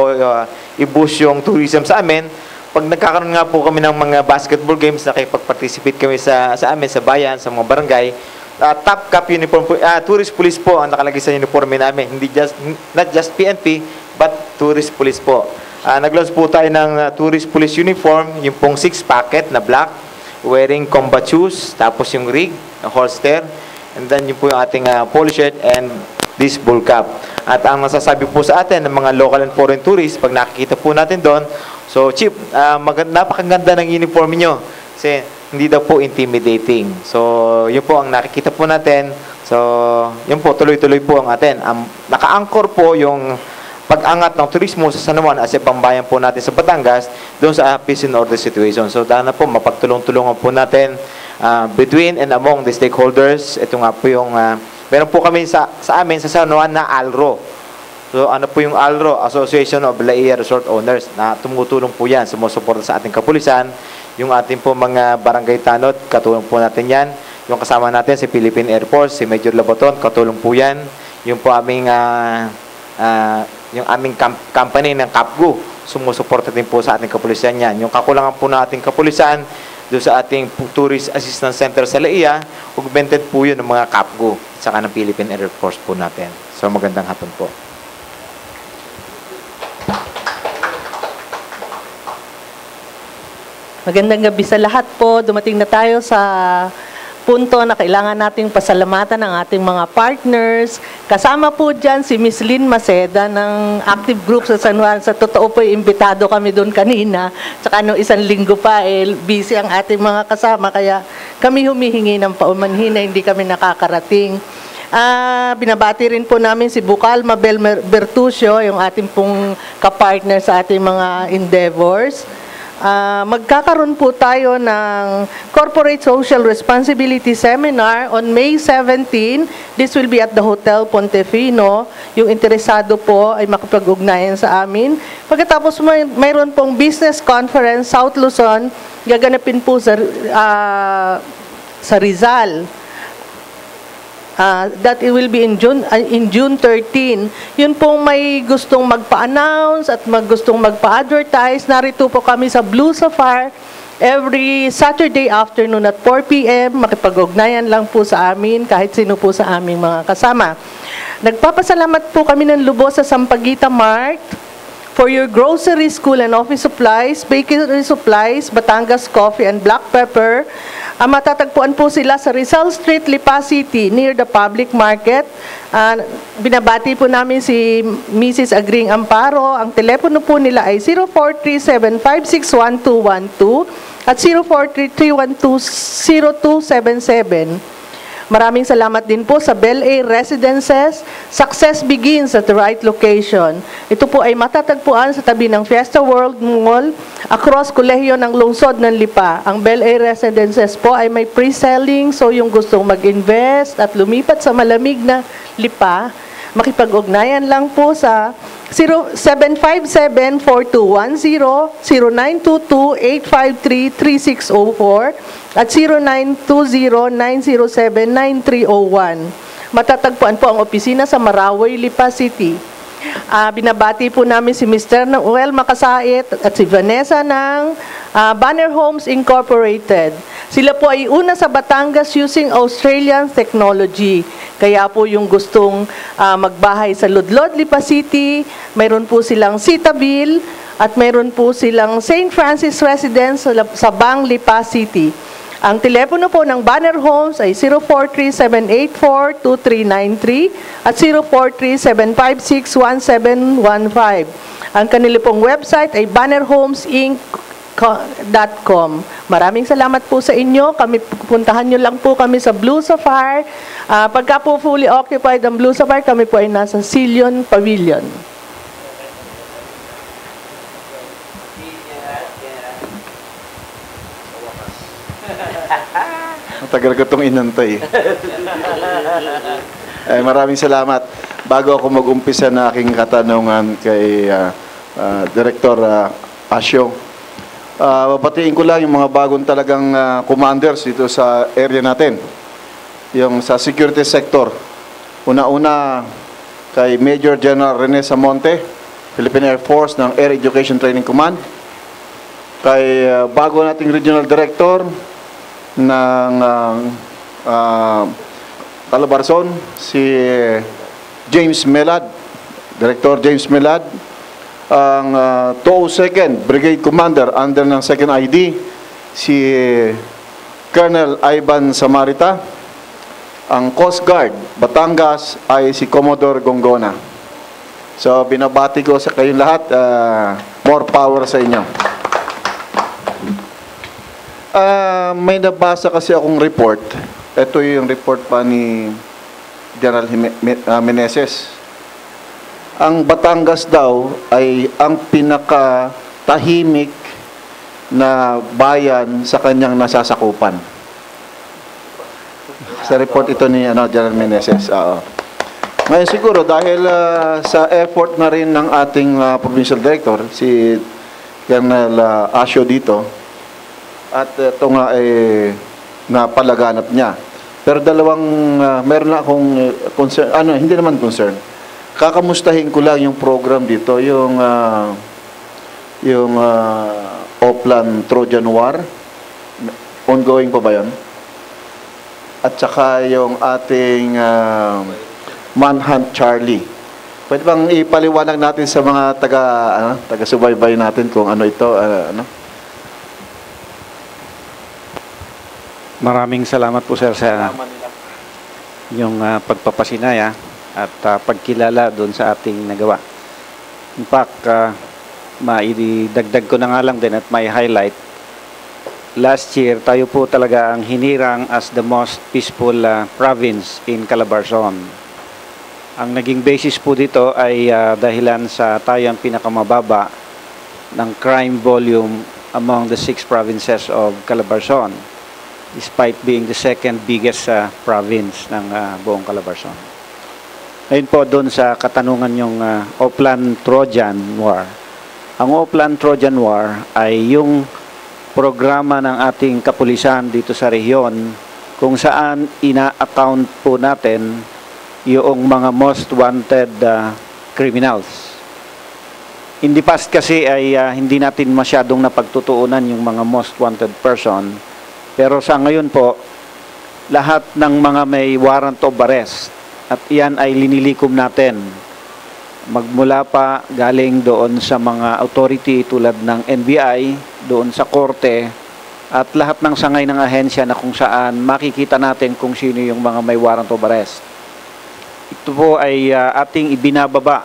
i-boost yung tourism sa amin, pag nagkakaroon nga po kami ng mga basketball games, nakipag-participate kami sa amin, sa bayan, sa mga barangay, Top Cap uniform po, tourist police po ang nakalagay sa uniforme namin. Not just PNP, but tourist police po. Nag-launch po tayo ng tourist police uniform, yung pong 6-packet na black, wearing combat shoes, tapos yung rig, holster, and then yung po yung ating polo shirt and this bull cap. At ang masasabi po sa atin ng mga local and foreign tourists, pag nakikita po natin doon, so Chief, napakaganda ng uniform niyo kasi hindi daw po intimidating. So, yun po ang nakikita po natin. So, yun po, tuloy-tuloy po ang atin. Naka-anchor po yung pag-angat ng turismo sa San Juan as a pambayan po natin sa Batangas doon sa peace and order situation. So, sana po mapagtulong-tulungan po natin between and among the stakeholders. Ito nga po yung Meron po kami sa amin sa San Juan na ALRO. So ano po yung ALRO? Association of Laia Resort Owners, na tumutulong po yan, sumusuporta sa ating kapulisan. Yung ating po mga barangay tanod, katulong po natin yan. Yung kasama natin si Philippine Air Force, si Major Labaton, katulong po yan. Yung po aming company ng CAPGU, sumusuporta din po sa ating kapulisan yan. Yung kakulangan po na ating kapulisan doon sa ating Tourist Assistance Center sa Laia, augmented po yun ng mga CAPGU at saka ng Philippine Air Force po natin. So magandang hapon po. Magandang gabi sa lahat po. Dumating na tayo sa punto na kailangan nating pasalamatan ang ating mga partners. Kasama po dyan si Miss Lynn Maceda ng Active Group sa San Juan. Sa totoo po, imbitado kami doon kanina. Tsaka nung isang linggo pa, busy ang ating mga kasama. Kaya kami humihingi ng paumanhin na hindi kami nakakarating. Binabati rin po namin si Bucal Mabel Bertucio, yung ating pong kapartner sa ating mga endeavors. Magkakaroon po tayo ng Corporate Social Responsibility Seminar on May 17. This will be at the Hotel Pontefino. Yung interesado po ay makipag-ugnayan sa amin. Pagkatapos mayroon pong Business Conference South Luzon, gaganapin po sa Rizal. That it will be in June 13. Yun pong may gustong magpa-announce at gustong magpa-advertise. Narito po kami sa Blue Sapphire every Saturday afternoon at 4 p.m. Makipag-ugnayan lang po sa amin kahit sino po sa aming mga kasama. Nagpapasalamat po kami ng lubos sa Sampaguita Mart for your grocery, school, and office supplies, bakery supplies, Batangas Coffee, and Black Pepper. Matatagpuan po sila sa Rizal Street, Lipa City, near the public market. Binabati po namin si Mrs. Agring Amparo. Ang telepono po nila ay 0437561212 at 0433120277. Maraming salamat din po sa Bel Air Residences. Success begins at the right location. Ito po ay matatagpuan sa tabi ng Fiesta World Mall, across Kolehiyo ng Lungsod ng Lipa. Ang Bel Air Residences po ay may pre-selling, so yung gustong mag-invest at lumipat sa malamig na Lipa, makipag-ugnayan lang po sa 0757-4210, 0922-853-3604, at 0920-907-9301. Matatagpuan po ang opisina sa Marawi, Lipa City. Binabati po namin si Mr. Noel Makasait at si Vanessa ng Banner Homes Incorporated. Sila po ay una sa Batangas using Australian technology. Kaya po yung gustong magbahay sa Ludlod, Lipa City, mayroon po silang Citabil at mayroon po silang St. Francis Residence sa Bang, Lipa City. Ang telepono po ng Banner Homes ay 0437842393 at 0437561715. Ang kanila pong website ay bannerhomesinc.com. Maraming salamat po sa inyo. Puntahan nyo lang po kami sa Blue Sapphire. Pagka po fully occupied ang Blue Sapphire, kami po ay nasa Silion Pavilion. Matagal ko itong inantay. Maraming salamat. Bago ako mag-umpisa na aking katanungan kay Director Asyo, babatiin ko lang yung mga bagong talagang commanders dito sa area natin. Yung sa security sector. Una-una kay Major General Rene Samonte, Philippine Air Force ng Air Education Training Command. Kay bago nating Regional Director ng Calabarzon, si James Melad, Director James Melad. Ang 202nd Brigade Commander under ng 2nd ID, si Colonel Ivan Samarita. Ang Coast Guard Batangas ay si Commodore Gongona. So binabati ko sa kayong lahat, more power sa inyo. May nabasa kasi akong report. Ito yung report pa ni General Meneses. Ang Batangas daw ay ang pinakatahimik na bayan sa kanyang nasasakupan. Sa report ito ni General Meneses. Oo. Ngayon siguro dahil sa effort na rin ng ating provincial director, si Colonel Asio dito, at ito nga ay napalaganap niya. Pero meron na akong concern, hindi naman concern. Kakamustahin ko lang yung program dito, yung Oplan Trojan War. Ongoing pa ba yun? At saka yung ating Manhunt Charlie. Pwede bang ipaliwanag natin sa mga taga-subaybay natin kung ano ito, Maraming salamat po sir sa yung pagpapasinaya at pagkilala doon sa ating nagawa. In fact, maidagdag ko na nga lang din at may highlight. Last year, tayo po talaga ang hinirang as the most peaceful province in Calabarzon. Ang naging basis po dito ay dahilan sa tayo ang pinakamababa ng crime volume among the 6 provinces of Calabarzon, despite being the second biggest province ng buong Calabarzon. Ngayon po doon sa katanungan yung Oplan Trojan War. Ang Oplan Trojan War ay yung programa ng ating kapulisan dito sa rehiyon kung saan ina-account po natin yung mga most wanted criminals. In the past kasi ay hindi natin masyadong napagtutuunan yung mga most wanted person. Pero sa ngayon po, lahat ng mga may warrant of arrest at iyan ay linilikom natin. Magmula pa galing doon sa mga authority tulad ng NBI, doon sa korte, at lahat ng sangay ng ahensya na kung saan makikita natin kung sino yung mga may warrant of arrest. Ito po ay ating ibinababa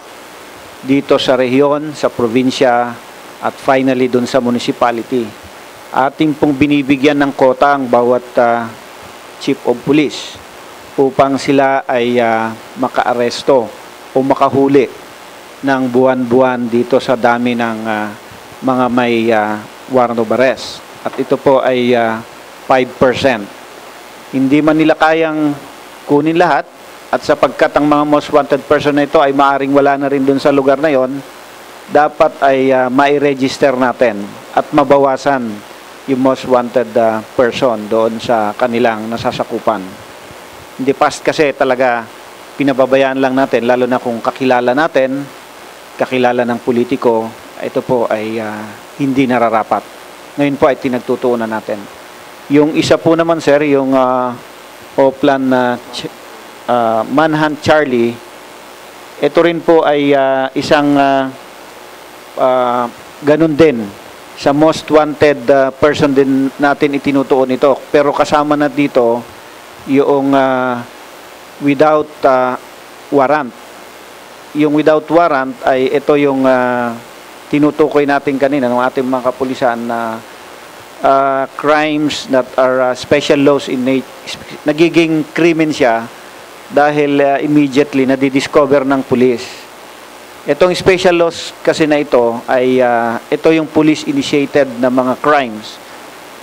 dito sa rehiyon, sa probinsya, at finally doon sa municipality. Ating pong binibigyan ng kota ang bawat chief of police upang sila ay makaaresto o makahuli ng buwan-buwan dito sa dami ng mga may warrant of arrest. At ito po ay 5%. Hindi man nila kayang kunin lahat, at sapagkat ang mga most wanted person na ito ay maaring wala na rin dun sa lugar na yon, dapat ay mai-register natin at mabawasan yung most wanted person doon sa kanilang nasasakupan. Hindi past kasi talaga pinababayaan lang natin, lalo na kung kakilala natin, kakilala ng politiko, ito po ay hindi nararapat. Ngayon po ay tinagtutuunan natin. Yung isa po naman sir, yung Oplan Manhunt Charlie, ito rin po ay isang ganun din. Sa most wanted person din natin itinutuon ito. Pero kasama na dito yung without warrant. Yung without warrant ay ito yung tinutukoy natin kanina ng ating mga kapulisan na crimes that are special laws in nature. Nagiging krimen siya dahil immediately nadidiscover ng pulis. Itong special laws kasi na ito ay ito yung police-initiated na mga crimes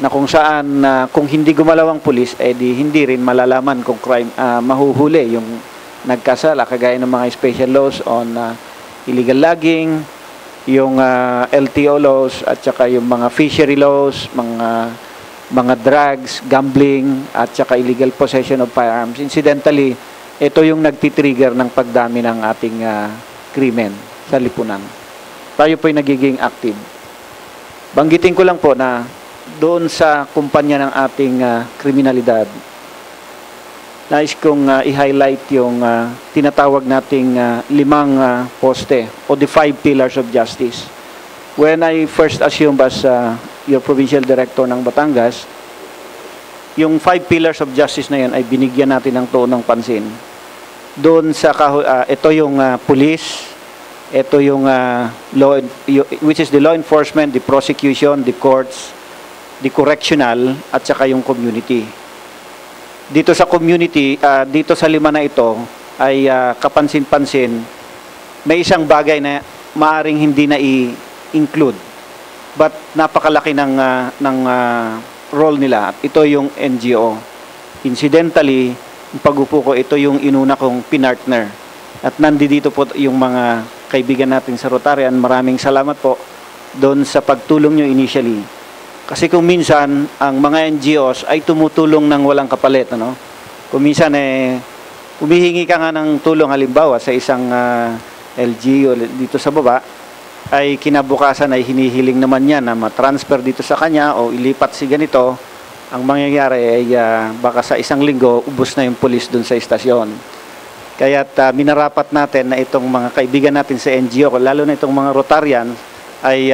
na kung saan kung hindi gumalaw ang pulis, di hindi rin malalaman kung crime mahuhuli yung nagkasala, kagaya ng mga special laws on illegal logging, yung LTO laws, at saka yung mga fishery laws, mga drugs, gambling, at saka illegal possession of firearms. Incidentally, ito yung nagtitrigger ng pagdami ng ating krimen sa lipunan. Tayo po'y nagiging active. Banggitin ko lang po na doon sa kumpanya ng ating kriminalidad, nais kong i-highlight yung tinatawag nating 5 poste o the 5 pillars of justice. When I first assumed as your provincial director ng Batangas, yung 5 pillars of justice na yun ay binigyan natin ng toonong pansin. Doon sa ito yung police, ito yung which is the law enforcement, the prosecution, the courts, the correctional, at saka yung community. Dito sa community, dito sa 5 na ito ay kapansin-pansin, may isang bagay na maaring hindi na i-include, but napakalaki ng role nila. Ito yung NGO. incidentally, yung pag-upo ko, ito yung inuna kong pinartner. At nandito po yung mga kaibigan natin sa Rotarian. Maraming salamat po doon sa pagtulong nyo initially. Kasi kung minsan, ang mga NGOs ay tumutulong ng walang kapalit. Ano? Kung minsan, humihingi ka nga ng tulong, halimbawa, sa isang LGO dito sa baba, ay kinabukasan ay hinihiling naman niya na matransfer dito sa kanya o ilipat si ganito. Ang mangyayari ay baka sa isang linggo, ubos na yung pulis dun sa istasyon. Kaya't minarapat natin na itong mga kaibigan natin sa NGO, lalo na itong mga Rotarian, ay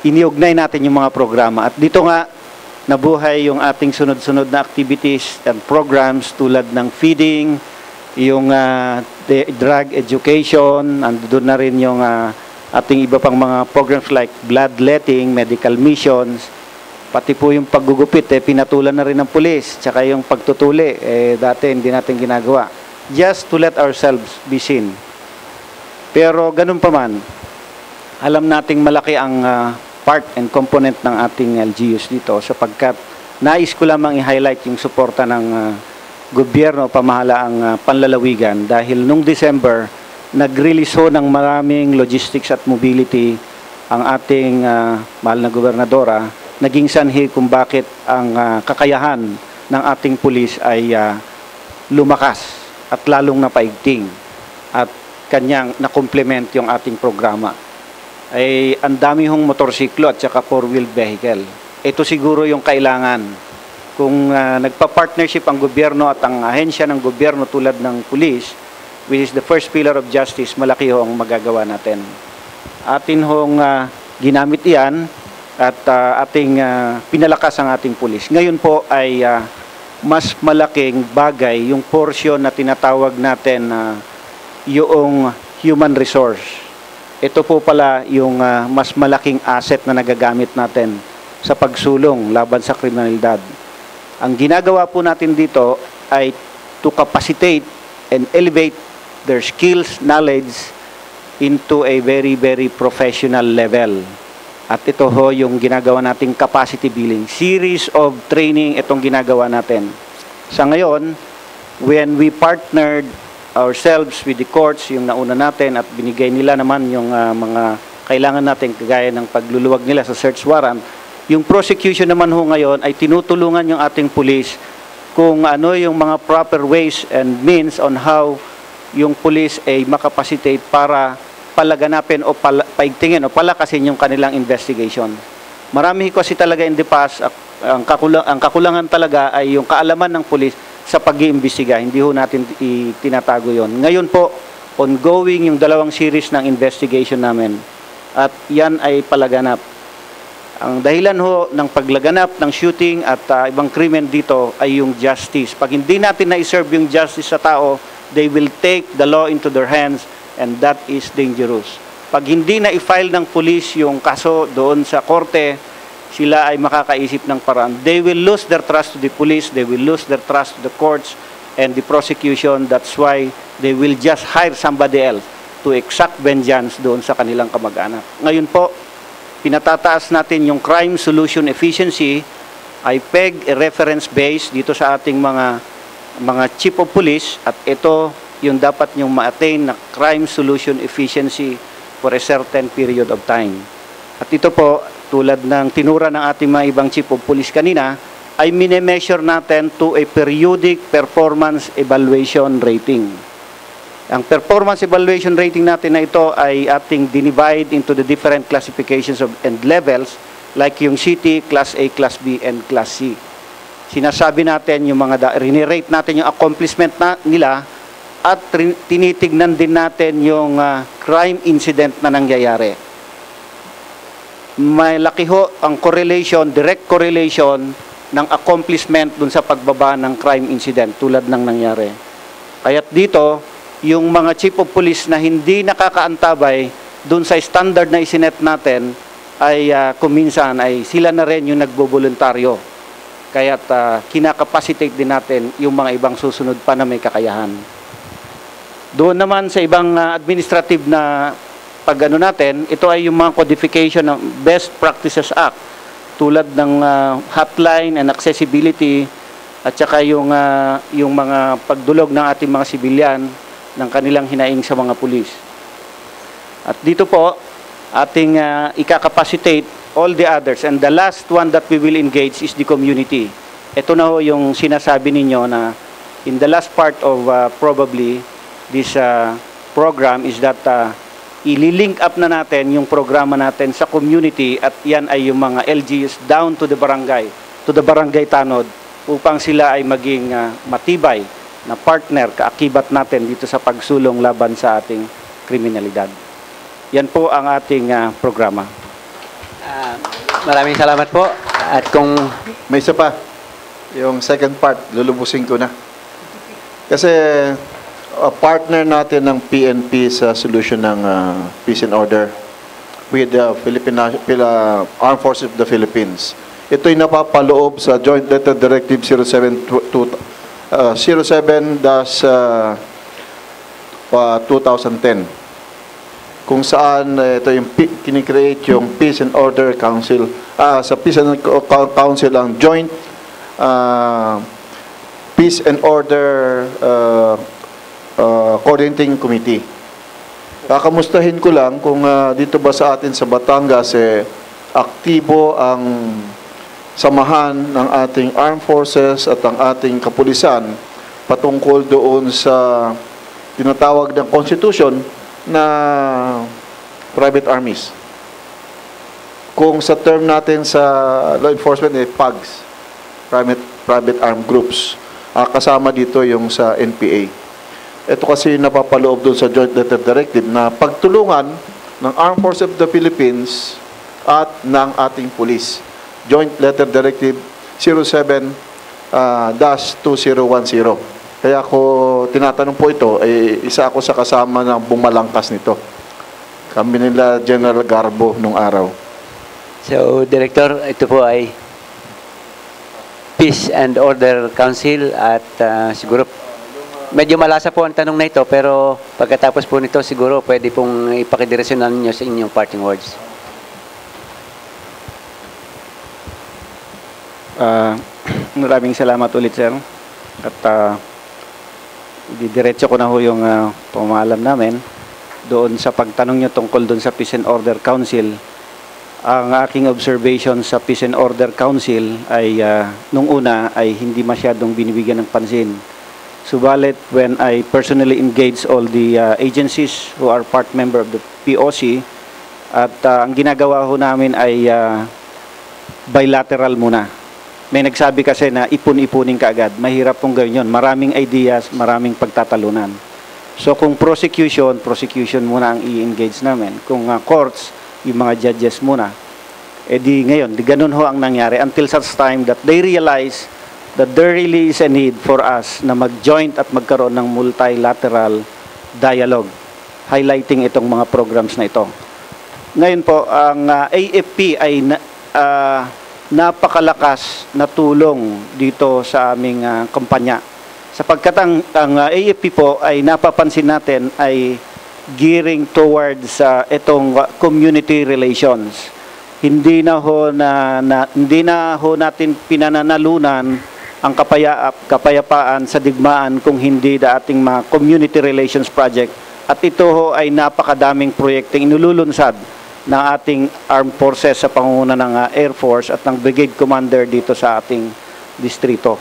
iniugnay natin yung mga programa. At dito nga, nabuhay yung ating sunod-sunod na activities and programs tulad ng feeding, yung drug education, andun na rin yung ating iba pang mga programs like bloodletting, medical missions, pati po yung paggugupit, pinatulan na rin ng pulis, tsaka yung pagtutuli, dati hindi natin ginagawa. Just to let ourselves be seen. Pero ganun pa man, alam nating malaki ang part and component ng ating LGUs dito sapagkat nais ko lamang i-highlight yung suporta ng gobyerno, pamahalaang panlalawigan dahil nung December, nag-release ho ng maraming logistics at mobility ang ating mahal na gobernadora, naging sanhi kung bakit ang kakayahan ng ating pulis ay lumakas at lalong napaigting at kanyang na-complement yung ating programa. Ay ang dami hong motorsiklo at saka four-wheeled vehicle. Ito siguro yung kailangan. Kung nagpa-partnership ang gobyerno at ang ahensya ng gobyerno tulad ng pulis, which is the first pillar of justice, malaki ho ang magagawa natin. Atin hong ginamit iyan at ating pinalakas ang ating pulis. Ngayon po ay mas malaking bagay yung portion na tinatawag natin yung human resource. Ito po pala yung mas malaking asset na nagagamit natin sa pagsulong laban sa kriminalidad. Ang ginagawa po natin dito ay to capacitate and elevate their skills, knowledge into a very, very professional level. At ito ho yung ginagawa nating capacity building. Series of training itong ginagawa natin. Sa ngayon, when we partnered ourselves with the courts, yung nauna natin at binigay nila naman yung mga kailangan natin kagaya ng pagluluwag nila sa search warrant, yung prosecution naman ho ngayon ay tinutulungan yung ating police kung ano yung mga proper ways and means on how yung police ay makapacitate para palaganapin o paigtingin o palakasin yung kanilang investigation. Marami kasi talaga in the past, ang kakulangan talaga ay yung kaalaman ng pulis sa pag-iimbestiga. Hindi ho natin tinatago yon. Ngayon po, ongoing yung 2 series ng investigation namin. At yan ay palaganap. Ang dahilan ho ng paglaganap ng shooting at ibang krimen dito ay yung justice. Pag hindi natin na-serve yung justice sa tao, they will take the law into their hands and that is dangerous. Pag hindi na i-file ng police yung kaso doon sa korte, sila ay makakaisip ng paraan. They will lose their trust to the police, they will lose their trust to the courts and the prosecution. That's why they will just hire somebody else to exact vengeance doon sa kanilang kamag-anak. Ngayon po, pinatataas natin yung crime solution efficiency ay peg a reference base dito sa ating mga chief of police at ito yung dapat nyong ma-attain na crime solution efficiency for a certain period of time. At ito po, tulad ng tinura ng ating mga ibang chief of police kanina, ay mine-measure natin to a periodic performance evaluation rating. Ang performance evaluation rating natin na ito ay ating dinivide into the different classifications of and levels like yung city, Class A, Class B, and Class C. Sinasabi natin yung mga, rinirate natin yung accomplishment nila at tinitignan din natin yung crime incident na nangyayari. May laki ho ang correlation, direct correlation ng accomplishment dun sa pagbaba ng crime incident tulad ng nangyari. Kaya't dito, yung mga chief of police na hindi nakakaantabay dun sa standard na isinet natin ay kuminsan ay sila na rin yung nagboboluntaryo. Kaya't kinakapacitate din natin yung mga ibang susunod pa na may kakayahan. Doon naman sa ibang administrative na pag-ano natin, ito ay yung mga codification ng Best Practices Act tulad ng hotline and accessibility at saka yung mga pagdulog ng ating mga sibilyan ng kanilang hinaing sa mga pulis. At dito po, ating ika-capacitate all the others. And the last one that we will engage is the community. Ito na ho yung sinasabi ninyo na in the last part of probably this program is that ililink up na natin yung programa natin sa community at yan ay yung mga LGUs down to the barangay tanod upang sila ay maging matibay na partner, kaakibat natin dito sa pagsulong laban sa ating kriminalidad. Yan po ang ating programa. Maraming salamat po. At kung may isa pa, yung second part, lulubusin ko na. Kasi partner natin ng PNP sa solution ng peace and order with the Armed Forces of the Philippines. Ito'y napapaloob sa Joint Letter Directive 07-2010 kung saan ito yung kinikreate yung Peace and Order Council sa Peace and Council ang Joint Peace and Order Coordinating Committee. Kakamustahin ko lang kung dito ba sa atin sa Batangas aktibo ang samahan ng ating armed forces at ang ating kapulisan patungkol doon sa tinatawag ng Constitution na private armies. Kung sa term natin sa law enforcement PAGs, private armed groups, kasama dito yung sa NPA. Ito kasi napapaloob doon sa Joint Letter Directive na pagtulungan ng Armed Forces of the Philippines at ng ating police. Joint Letter Directive 07-2010. Kaya ako tinatanong po ito, isa ako sa kasama ng bumalangkas nito. Kami nila General Garbo nung araw. So, Director, ito po ay Peace and Order Council at siguro medyo malasa po ang tanong na ito pero pagkatapos po nito siguro pwede pong ipakidiresyonan ninyo sa inyong parting words. Maraming salamat ulit, sir. At didiretso ko na ho yung pamaalam namin doon sa pagtanong nyo tungkol doon sa Peace and Order Council. Ang aking observation sa Peace and Order Council ay nung una ay hindi masyadong binibigyan ng pansin. Subalit when I personally engage all the agencies who are part member of the POC at ang ginagawa ho namin ay bilateral muna. May nagsabi kasi na ipon-ipunin ka agad. Mahirap pong gawin yun. Maraming ideas, maraming pagtatalunan. So kung prosecution muna ang i-engage namin. Kung courts, yung mga judges muna. Di ngayon, ganun ho ang nangyari until such time that they realize that there really is a need for us na mag-joint at magkaroon ng multilateral dialogue highlighting itong mga programs na ito. Ngayon po, ang AFP ay napakalakas na tulong dito sa aming kumpanya. Sapagkat ang AFP po ay napapansin natin ay gearing towards itong community relations. Hindi na ho natin pinananalunan ang kapayapaan sa digmaan kung hindi ating mga community relations project. At ito ho ay napakadaming proyekteng inululunsad ng ating armed forces sa pangunguna ng Air Force at ng Brigade Commander dito sa ating distrito.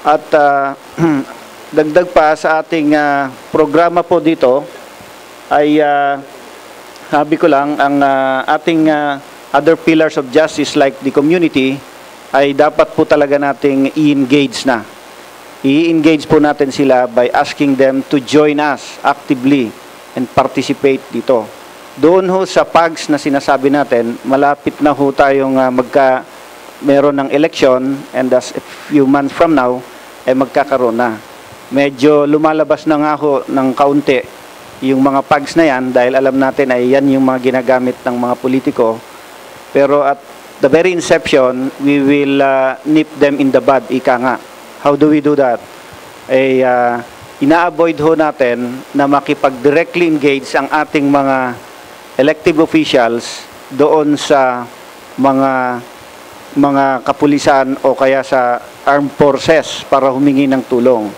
At dagdag pa sa ating programa po dito ay sabi ko lang ang ating other pillars of justice like the community ay dapat po talaga nating i-engage na. I-engage po natin sila by asking them to join us actively and participate dito. Doon ho sa PAGs na sinasabi natin, malapit na ho tayong meron ng election and as a few months from now, ay magkakaroon na. Medyo lumalabas na nga ho ng kaunti yung mga PAGs na yan dahil alam natin ay yan yung mga ginagamit ng mga politiko. Pero at the very inception, we will nip them in the bud, ika nga. How do we do that? Ina-avoid ho natin na makipag-directly engage ang ating mga elective officials doon sa mga kapulisan o kaya sa armed forces para humingi ng tulong.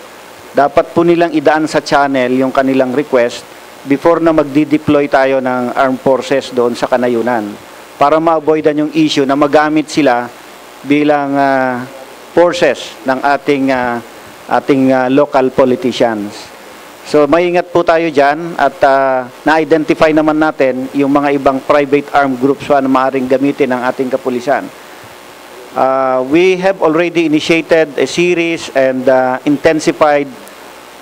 Dapat po nilang idaan sa channel yung kanilang request before na magdi-deploy tayo ng armed forces doon sa kanayunan para ma-avoidan yung issue na magamit sila bilang forces ng ating local politicians. So maingat po tayo dyan at na-identify naman natin yung mga ibang private armed groups na maaaring gamitin ng ating kapulisan. We have already initiated a series and intensified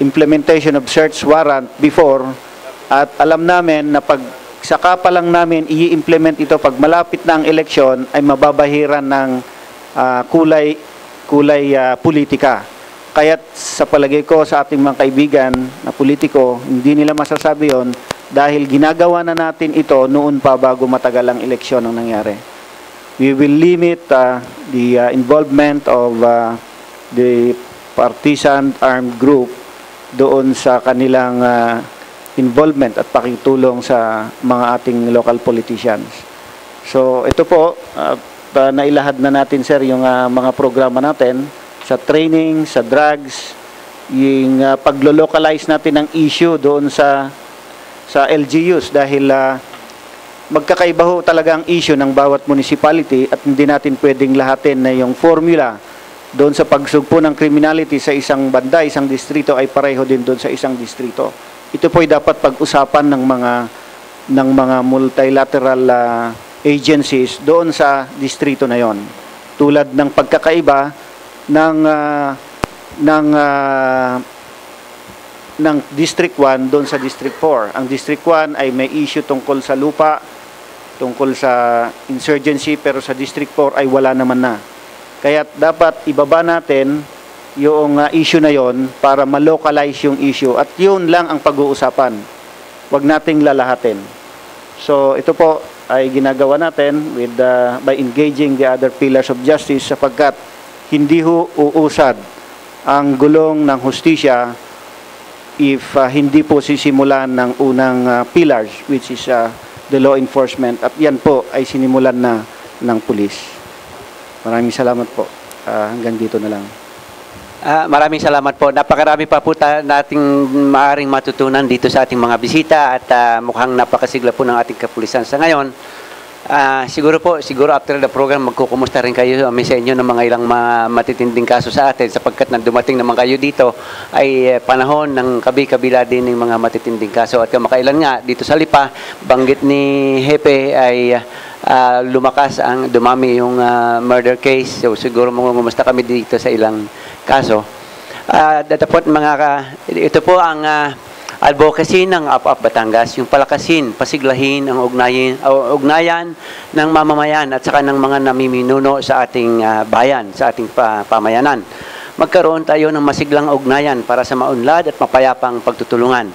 implementation of search warrant before at alam namin na pag saka pa lang namin i-implement ito pag malapit na ang eleksyon ay mababahiran ng kulay politika. Kaya't sa palagay ko sa ating mga kaibigan na politiko, hindi nila masasabi yon dahil ginagawa na natin ito noon pa bago matagal ang eleksyon ang nangyari. We will limit the involvement of the partisan armed group doon sa kanilang involvement at pakitulong sa mga ating local politicians. So ito po, nailahad na natin sir yung mga programa natin sa training, sa drugs, yung paglo-localize natin ng issue doon sa LGUs dahil magkakaiba ho talaga ang issue ng bawat municipality at hindi natin pwedeng lahatin na yung formula doon sa pagsugpo ng criminality sa isang banda, isang distrito ay pareho din doon sa isang distrito. Ito po ay dapat pag-usapan ng mga multilateral agencies doon sa distrito na yon. Tulad ng pagkakaiba ng District 1 doon sa District 4. Ang District 1 ay may issue tungkol sa lupa, tungkol sa insurgency, pero sa District 4 ay wala naman na. Kaya dapat ibaba natin yung issue na yon para ma-localize yung issue at yun lang ang pag-uusapan. Huwag nating lalahatin. So ito po ay ginagawa natin with by engaging the other pillars of justice sapagkat hindi ho uusad ang gulong ng hustisya if hindi po sisimulan ng unang pillars which is the law enforcement at yan po ay sinimulan na ng pulis. Maraming salamat po. Hanggang dito na lang. Maraming salamat po. Napakarami pa po nating maaaring matutunan dito sa ating mga bisita at mukhang napakasigla po ng ating kapulisan sa ngayon. Siguro after the program magkukumusta rin kayo sa inyo ng mga ilang matitinding kaso sa atin sapagkat nang dumating naman kayo dito ay panahon ng kabi-kabila din ng mga matitinding kaso at kamakailan nga dito sa Lipa banggit ni Hepe ay dumami yung murder case so siguro mangungumusta kami dito sa ilang kaso. Ito po ang advocacy ng UP Batangas, yung palakasin, pasiglahin ang ugnayan ng mamamayan at saka ng mga namiminuno sa ating bayan, sa ating pamayanan. Magkaroon tayo ng masiglang ugnayan para sa maunlad at mapayapang pagtutulungan.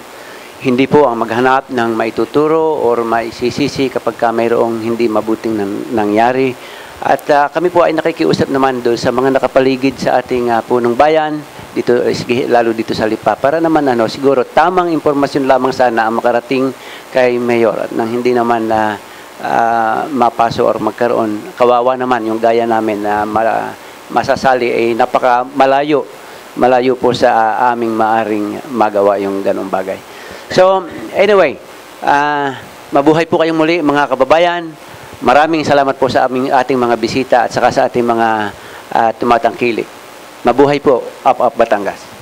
Hindi po ang maghanap ng maituturo or maisisisi kapag mayroong hindi mabuting nangyari. At kami po ay nakikiusap naman doon sa mga nakapaligid sa ating punong bayan, dito lalo dito sa Lipa para naman siguro tamang impormasyon lamang sana ang makarating kay Mayor at nang hindi naman mapaso or magkaroon kawawa naman yung gaya namin na masasali ay malayo po sa aming maaring magawa yung ganong bagay. So anyway, mabuhay po kayong muli mga kababayan. Maraming salamat po sa ating mga bisita at saka sa ating mga tumatangkilik. Mabuhay po, UP Batangas.